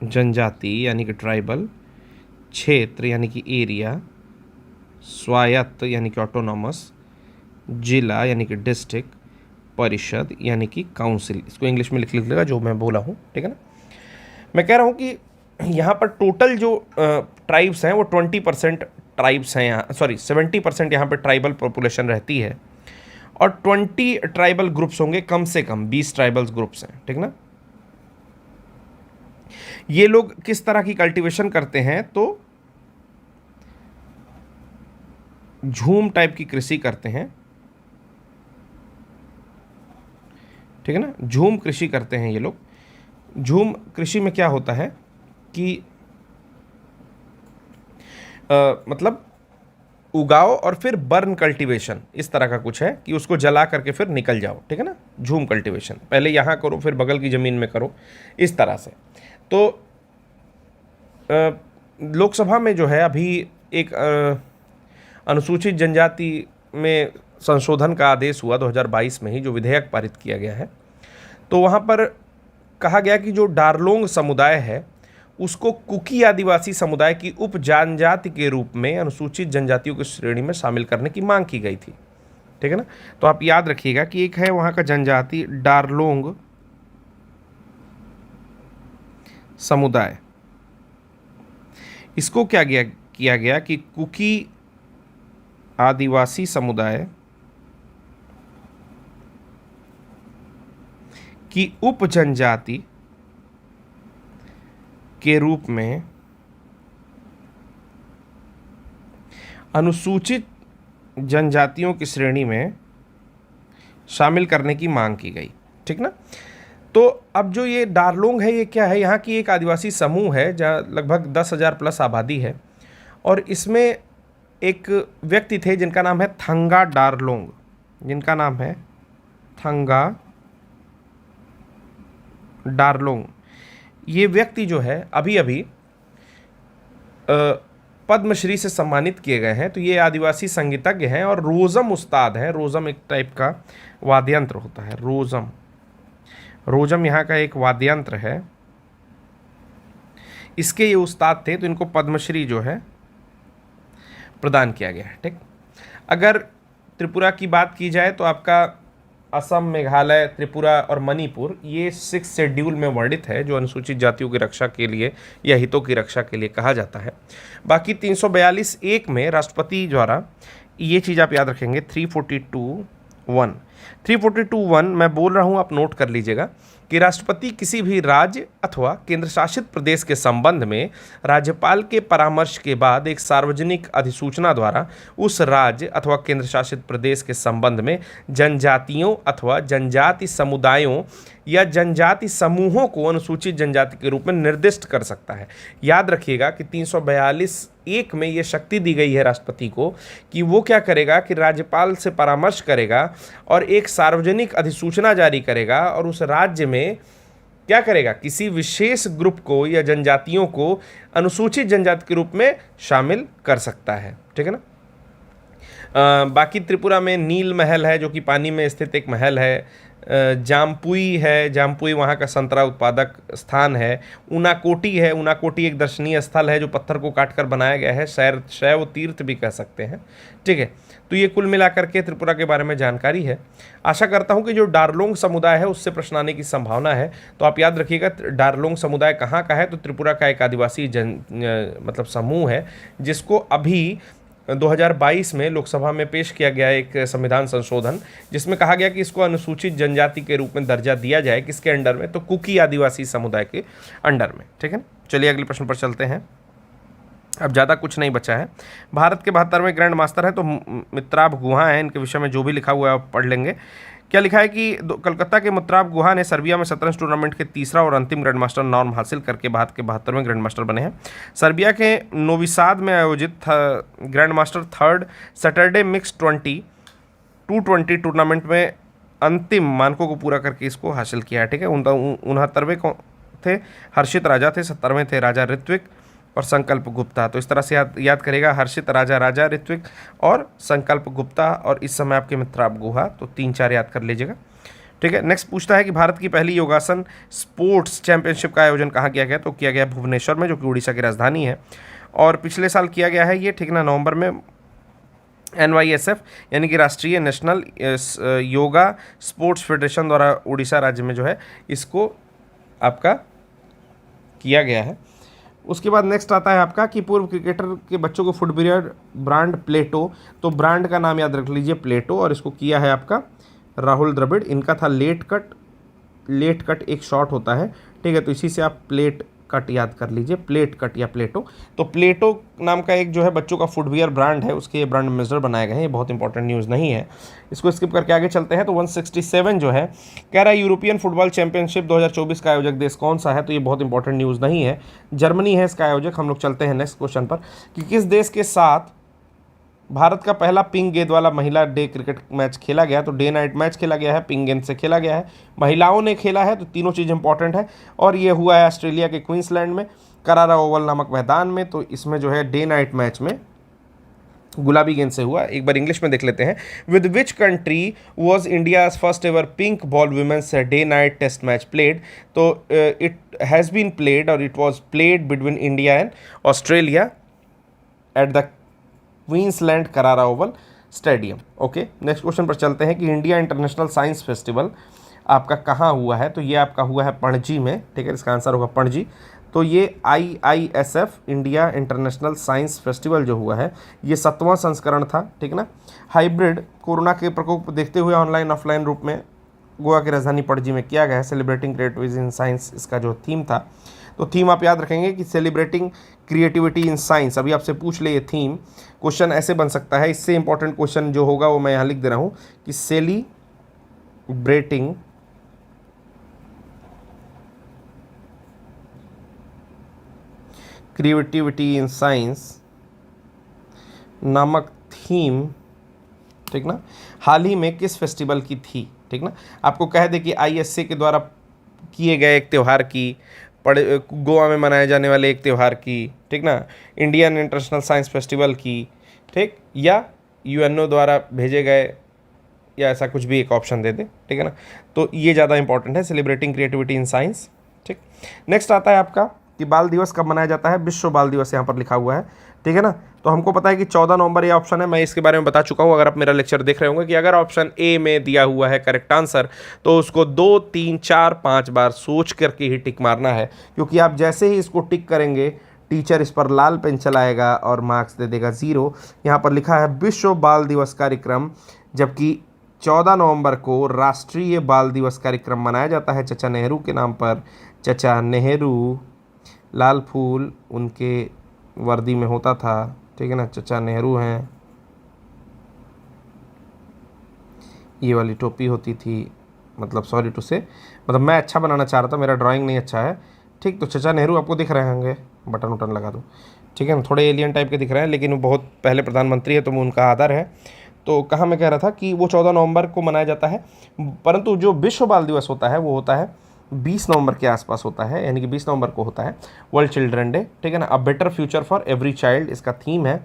जनजाति यानी कि ट्राइबल क्षेत्र यानी कि एरिया, स्वायत्त यानी कि ऑटोनॉमस, जिला यानी कि डिस्ट्रिक्ट, परिषद यानी कि काउंसिल। इसको इंग्लिश में लिख लेगा जो मैं बोला हूँ, ठीक है ना। मैं कह रहा हूँ कि यहाँ पर टोटल जो ट्राइब्स हैं वो 20% ट्राइब्स हैं यहाँ, सॉरी 70% यहाँ पर ट्राइबल पॉपुलेशन रहती है, और 20 ट्राइबल ग्रुप्स होंगे, कम से कम 20 ट्राइबल ग्रुप्स हैं, ठीक ना। ये लोग किस तरह की कल्टीवेशन करते हैं, तो झूम टाइप की कृषि करते हैं, ठीक है ना। झूम कृषि करते हैं ये लोग। झूम कृषि में क्या होता है कि मतलब उगाओ और फिर बर्न कल्टीवेशन, इस तरह का कुछ है कि उसको जला करके फिर निकल जाओ, ठीक है ना। झूम कल्टीवेशन पहले यहाँ करो फिर बगल की ज़मीन में करो, इस तरह से। तो लोकसभा में जो है अभी एक अनुसूचित जनजाति में संशोधन का आदेश हुआ 2022 में ही, जो विधेयक पारित किया गया है। तो वहाँ पर कहा गया कि जो डारलोंग समुदाय है उसको कुकी आदिवासी समुदाय की उप जनजाति के रूप में अनुसूचित जनजातियों की श्रेणी में शामिल करने की मांग की गई थी, ठीक है ना। तो आप याद रखिएगा कि एक है वहाँ का जनजाति डारलोंग समुदाय, इसको क्या किया गया कि कुकी आदिवासी समुदाय की उप जनजाति के रूप में अनुसूचित जनजातियों की श्रेणी में शामिल करने की मांग की गई, ठीक ना। तो अब जो ये डारलोंग है ये क्या है, यहाँ की एक आदिवासी समूह है जहाँ लगभग 10,000 प्लस आबादी है, और इसमें एक व्यक्ति थे जिनका नाम है थंगा डारलोंग, जिनका नाम है थंगा डारलोंग। ये व्यक्ति जो है अभी अभी पद्मश्री से सम्मानित किए गए हैं। तो ये आदिवासी संगीतज्ञ हैं और रोज़म उस्ताद हैं। रोज़म एक टाइप का वाद्ययंत्र होता है, रोज़म, रोज़म यहाँ का एक वाद्ययंत्र है, इसके ये उस्ताद थे, तो इनको पद्मश्री जो है प्रदान किया गया है, ठीक। अगर त्रिपुरा की बात की जाए तो आपका असम, मेघालय, त्रिपुरा और मणिपुर ये 6 शेड्यूल में वर्णित है, जो अनुसूचित जातियों की रक्षा के लिए या हितों की रक्षा के लिए कहा जाता है। बाकी 342(1) में राष्ट्रपति द्वारा, ये चीज़ आप याद रखेंगे, 342 1। 342(1) मैं बोल रहा हूं, आप नोट कर लीजिएगा कि राष्ट्रपति किसी भी राज्य अथवा केंद्र शासित प्रदेश के संबंध में राज्यपाल के परामर्श के बाद एक सार्वजनिक अधिसूचना द्वारा उस राज्य अथवा केंद्र शासित प्रदेश के संबंध में जनजातियों अथवा जनजाति समुदायों या जनजाति समूहों को अनुसूचित जनजाति के रूप में निर्दिष्ट कर सकता है। याद रखिएगा कि 342(1) में ये शक्ति दी गई है राष्ट्रपति को कि वो क्या करेगा कि राज्यपाल से परामर्श करेगा और एक सार्वजनिक अधिसूचना जारी करेगा और उस राज्य में क्या करेगा, किसी विशेष ग्रुप को या जनजातियों को अनुसूचित जनजाति के रूप में शामिल कर सकता है। ठीक है ना। बाकी त्रिपुरा में नील महल है जो कि पानी में स्थित एक महल है। जामपुई है, जामपुई वहाँ का संतरा उत्पादक स्थान है। ऊनाकोटी है, ऊनाकोटी एक दर्शनीय स्थल है जो पत्थर को काटकर बनाया गया है, शैव तीर्थ भी कह सकते हैं। ठीक है, तो ये कुल मिलाकर के त्रिपुरा के बारे में जानकारी है। आशा करता हूँ कि जो डारलोंग समुदाय है उससे प्रश्न आने की संभावना है। तो आप याद रखिएगा डारलोंग समुदाय कहाँ का है, तो त्रिपुरा का एक आदिवासी मतलब समूह है जिसको अभी 2022 में लोकसभा में पेश किया गया एक संविधान संशोधन, जिसमें कहा गया कि इसको अनुसूचित जनजाति के रूप में दर्जा दिया जाए। किसके अंडर में, तो कुकी आदिवासी समुदाय के अंडर में। ठीक है, चलिए अगले प्रश्न पर चलते हैं। अब ज़्यादा कुछ नहीं बचा है। भारत के 72वें ग्रैंड मास्टर हैं तो मित्राब गुहा हैं, इनके विषय में जो भी लिखा हुआ है आप पढ़ लेंगे। क्या लिखा है कि कलकत्ता के मित्राब गुहा ने सर्बिया में शतरंज टूर्नामेंट के तीसरा और अंतिम ग्रैंड मास्टर नॉर्म हासिल करके भारत के 72वें ग्रैंड मास्टर बने हैं। सर्बिया के नोविसाद में आयोजित grand master third Saturday mix 220 tournament में अंतिम मानकों को पूरा करके इसको हासिल किया है। ठीक है, 69वें थे हर्षित राजा थे, 70वें थे राजा ऋत्विक और संकल्प गुप्ता। तो इस तरह से याद करेगा, हर्षित राजा ऋत्विक और संकल्प गुप्ता, और इस समय आपके मित्राब गुहा। तो 3-4 याद कर लीजिएगा। ठीक है, नेक्स्ट पूछता है कि भारत की पहली योगासन स्पोर्ट्स चैंपियनशिप का आयोजन कहाँ किया गया, तो किया गया भुवनेश्वर में, जो कि उड़ीसा की राजधानी है, और पिछले साल किया गया है ये। ठीक ना, नवंबर में NYSF यानी कि राष्ट्रीय नेशनल योगा स्पोर्ट्स फेडरेशन द्वारा उड़ीसा राज्य में जो है इसको आपका किया गया है। उसके बाद नेक्स्ट आता है आपका कि पूर्व क्रिकेटर के बच्चों को फुटवियर ब्रांड प्लेटो, तो ब्रांड का नाम याद रख लीजिए प्लेटो, और इसको किया है आपका राहुल द्रविड़। इनका था लेट कट एक शॉट होता है। ठीक है, तो इसी से आप प्लेट कट याद कर लीजिए, प्लेट कट या प्लेटो। तो प्लेटो नाम का एक जो है बच्चों का फुटवियर ब्रांड है, उसके ब्रांड एम्बेसडर बनाए गए हैं। ये बहुत इंपॉर्टेंट न्यूज़ नहीं है, इसको स्किप करके आगे चलते हैं। तो 167 जो है कह रहा है यूरोपियन फुटबॉल चैंपियनशिप 2024 का आयोजक देश कौन सा है, तो ये बहुत इंपॉर्टेंट न्यूज़ नहीं है, जर्मनी है इसका आयोजक। हम लोग चलते हैं नेक्स्ट क्वेश्चन पर कि किस देश के साथ भारत का पहला पिंक गेंद वाला महिला डे क्रिकेट मैच खेला गया, तो डे नाइट मैच खेला गया है, पिंक गेंद से खेला गया है, महिलाओं ने खेला है, तो तीनों चीज़ इंपॉर्टेंट है। और ये हुआ है ऑस्ट्रेलिया के क्वींसलैंड में करारा ओवल नामक मैदान में। तो इसमें जो है डे नाइट मैच में गुलाबी गेंद से हुआ। एक बार इंग्लिश में देख लेते हैं। With which country was India's first ever pink ball women's day night test match played, तो इट हैज़ बीन प्लेड और it was played between India and Australia at the Queensland Carrara Oval stadium. Okay, next question पर चलते हैं कि इंडिया इंटरनेशनल साइंस फेस्टिवल आपका कहाँ हुआ है, तो ये आपका हुआ है पणजी में। ठीक है, इसका आंसर होगा पणजी। तो ये IISF India international science festival जो हुआ है ये 7वां संस्करण था। ठीक ना, हाइब्रिड कोरोना के प्रकोप को देखते हुए ऑनलाइन ऑफलाइन रूप में गोवा की राजधानी पणजी में किया गया है। सेलिब्रेटिंग क्रिएटिविटी इन साइंस इसका जो थीम था, तो थीम आप याद रखेंगे कि सेलिब्रेटिंग क्रिएटिविटी इन साइंस। अभी आपसे पूछ ले ये थीम, क्वेश्चन ऐसे बन सकता है। इससे इंपॉर्टेंट क्वेश्चन जो होगा वो मैं यहाँ लिख दे रहा हूँ कि सेलिब्रेटिंग क्रिएटिविटी इन साइंस नामक थीम, ठीक ना, हाल ही में किस फेस्टिवल की थी। ठीक ना, आपको कह दे कि ISA के द्वारा किए गए एक त्यौहार की, गोवा में मनाए जाने वाले एक त्यौहार की, ठीक ना, इंडियन इंटरनेशनल साइंस फेस्टिवल की, ठीक, या UNO द्वारा भेजे गए, या ऐसा कुछ भी एक ऑप्शन दे दे। ठीक है ना, तो ये ज़्यादा इंपॉर्टेंट है, सेलिब्रेटिंग क्रिएटिविटी इन साइंस। ठीक, नेक्स्ट आता है आपका कि बाल दिवस कब मनाया जाता है। विश्व बाल दिवस यहाँ पर लिखा हुआ है। ठीक है ना, तो हमको पता है कि 14 नवंबर ये ऑप्शन है, मैं इसके बारे में बता चुका हूँ। अगर आप मेरा लेक्चर देख रहे होंगे कि अगर ऑप्शन ए में दिया हुआ है करेक्ट आंसर, तो उसको 2, 3, 4, 5 बार सोच करके ही टिक मारना है, क्योंकि आप जैसे ही इसको टिक करेंगे टीचर इस पर लाल पेन चलाएगा और मार्क्स दे देगा 0। यहाँ पर लिखा है विश्व बाल दिवस कार्यक्रम, जबकि 14 नवंबर को राष्ट्रीय बाल दिवस कार्यक्रम मनाया जाता है चचा नेहरू के नाम पर। चचा नेहरू, लाल फूल उनके वर्दी में होता था, ठीक है ना, चचा नेहरू हैं, ये वाली टोपी होती थी, मतलब सॉरी टू से, मतलब मैं अच्छा बनाना चाह रहा था, मेरा ड्राइंग नहीं अच्छा है, ठीक। तो चचा नेहरू आपको दिख रहे होंगे, बटन उटन लगा दूँ, ठीक है ना, थोड़े एलियन टाइप के दिख रहे हैं, लेकिन वो बहुत पहले प्रधानमंत्री है तो वो उनका आदर है। तो कहाँ मैं कह रहा था कि वो 14 नवंबर को मनाया जाता है, परंतु जो विश्व बाल दिवस होता है वो होता है 20 नवंबर के आसपास होता है, यानी कि 20 नवंबर को होता है वर्ल्ड चिल्ड्रन डे, ठीक है ना। A better future for every child इसका थीम है,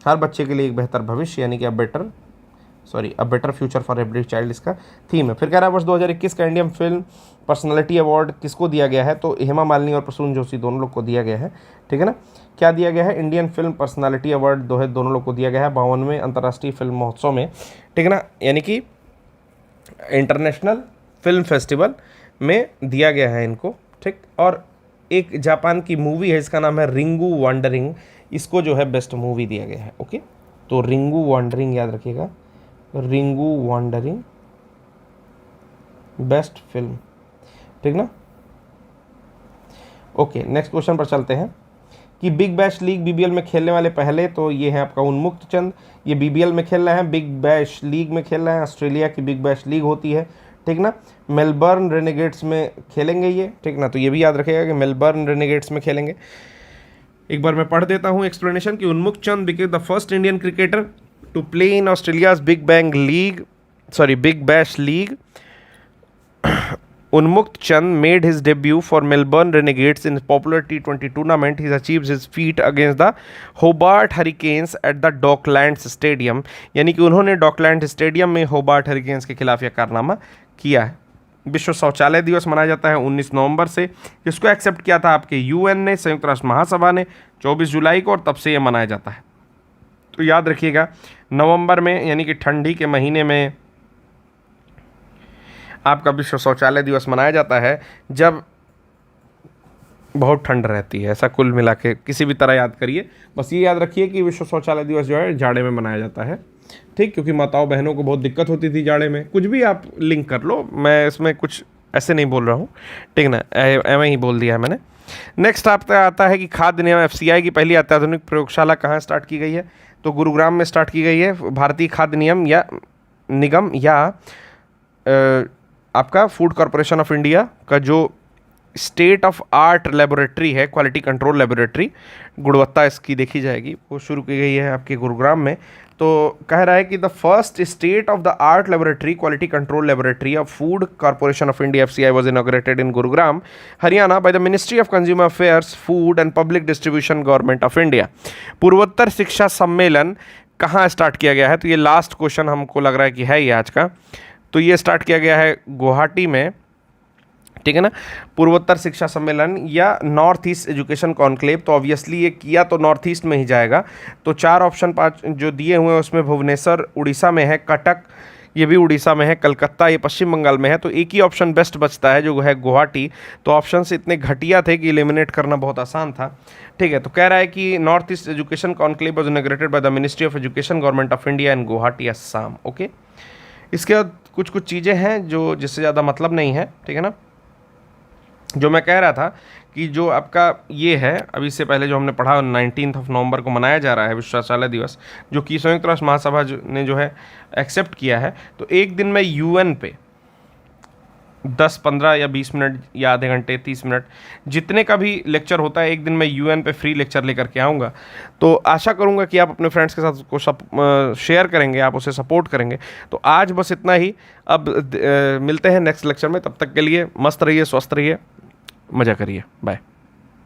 हर बच्चे के लिए एक बेहतर भविष्य, यानी कि a better future for every child इसका थीम है। फिर कह रहा है वर्ष 2021 का इंडियन फिल्म पर्सनालिटी अवार्ड किसको दिया गया है, तो हेमा मालिनी और प्रसून जोशी दोनों लोग को दिया गया है, ठीक है ना। क्या दिया गया है, इंडियन फिल्म पर्सनालिटी अवार्ड दोनों लोग को दिया गया है 52वें अंतर्राष्ट्रीय फिल्म महोत्सव में, ठीक है ना, यानी कि इंटरनेशनल फिल्म फेस्टिवल में दिया गया है इनको, ठीक। और एक जापान की मूवी है, इसका नाम है रिंगू वॉन्डरिंग, इसको जो है बेस्ट मूवी दिया गया है, ओके। तो रिंगू वॉन्डरिंग याद रखिएगा, रिंगू वॉन्डरिंग बेस्ट फिल्म, ठीक ना। ओके, नेक्स्ट क्वेश्चन पर चलते हैं कि बिग बैश लीग बीबीएल में खेलने वाले पहले, तो ये है आपका उन्मुक्त चंद, ये बीबीएल में खेल रहे हैं, बिग बैश लीग में खेल रहे हैं, ऑस्ट्रेलिया की बिग बैश लीग होती है, ठीक ना। मेलबर्न रेनेगेट्स में खेलेंगे ये, ठीक ना, तो ये भी याद रखेगा कि मेलबर्न रेनेगेट्स में खेलेंगे। एक बार मैं पढ़ देता हूँ एक्सप्लेनेशन कि Unmukt Chand became the first Indian cricketer to play in Australia's Big Bash League. Unmukt Chand made his debut for Melbourne Renegades in popular T20 tournament. He achieved his feat against the Hobart Hurricanes at the Docklands Stadium. यानी कि उन्होंने डॉकलैंड स्टेडियम में होबार्ट हरिकेन्स के खिलाफ यह कारनामा किया है। विश्व शौचालय दिवस मनाया जाता है 19 नवंबर से, जिसको एक्सेप्ट किया था आपके यूएन ने, संयुक्त राष्ट्र महासभा ने 24 जुलाई को, और तब से यह मनाया जाता है। तो याद रखिएगा नवंबर में, यानी कि ठंडी के महीने में आपका विश्व शौचालय दिवस मनाया जाता है, जब बहुत ठंड रहती है। ऐसा कुल मिला के किसी भी तरह याद करिए, बस ये याद रखिए कि विश्व शौचालय दिवस जो है जाड़े में मनाया जाता है, ठीक, क्योंकि माताओं बहनों को बहुत दिक्कत होती थी जाड़े में। कुछ भी आप लिंक कर लो, मैं इसमें कुछ ऐसे नहीं बोल रहा हूँ, ठीक ना, एवं ही बोल दिया है मैंने। नेक्स्ट आपका आता है कि खाद्य नियम FCI की पहली अत्याधुनिक प्रयोगशाला कहाँ स्टार्ट की गई है, तो गुरुग्राम में स्टार्ट की गई है। भारतीय खाद्य निगम या आपका फूड कॉरपोरेशन ऑफ इंडिया का जो स्टेट ऑफ आर्ट लेबोरेटरी है, क्वालिटी कंट्रोल लेबोरेटरी, गुणवत्ता इसकी देखी जाएगी, वो शुरू की गई है आपके गुरुग्राम में। तो कह रहा है कि the first state of the art laboratory quality control laboratory of food corporation of India FCI was inaugurated in Gurugram, Haryana by the ministry of consumer affairs, food and public distribution, government of India. पूर्वोत्तर शिक्षा सम्मेलन कहाँ स्टार्ट किया गया है, तो ये लास्ट क्वेश्चन हमको लग रहा है कि है ये आज का, तो ये स्टार्ट किया गया है गुवाहाटी में, ठीक है ना, पूर्वोत्तर शिक्षा सम्मेलन या नॉर्थ ईस्ट एजुकेशन कॉन्क्लेव। तो ऑब्वियसली ये किया तो नॉर्थ ईस्ट में ही जाएगा। तो 4 ऑप्शन 5 जो दिए हुए हैं उसमें भुवनेश्वर उड़ीसा में है, कटक ये भी उड़ीसा में है, कलकत्ता ये पश्चिम बंगाल में है, तो एक ही ऑप्शन बेस्ट बचता है जो है गुवाहाटी। तो ऑप्शंस इतने घटिया थे कि एलिमिनेट करना बहुत आसान था, ठीक है। तो कह रहा है कि north east education conclave was inaugurated by the ministry of education, government of India in Guwahati, Assam, okay. इसके बाद कुछ चीज़ें हैं जो जिससे ज़्यादा मतलब नहीं है, ठीक है ना। जो मैं कह रहा था कि जो आपका ये है, अभी से पहले जो हमने पढ़ा 19 नवंबर को मनाया जा रहा है विश्व शौचालय दिवस, जो कि संयुक्त राष्ट्र महासभा ने जो है एक्सेप्ट किया है। तो एक दिन में यूएन पे 10, 15 या 20 मिनट या आधे घंटे, 30 मिनट, जितने का भी लेक्चर होता है, एक दिन में यूएन पे फ्री लेक्चर लेकर के आऊँगा। तो आशा करूँगा कि आप अपने फ्रेंड्स के साथ उसको शेयर करेंगे, आप उसे सपोर्ट करेंगे। तो आज बस इतना ही, अब मिलते हैं नेक्स्ट लेक्चर में, तब तक के लिए मस्त रहिए, स्वस्थ रहिए, मज़ा करिए, बाय।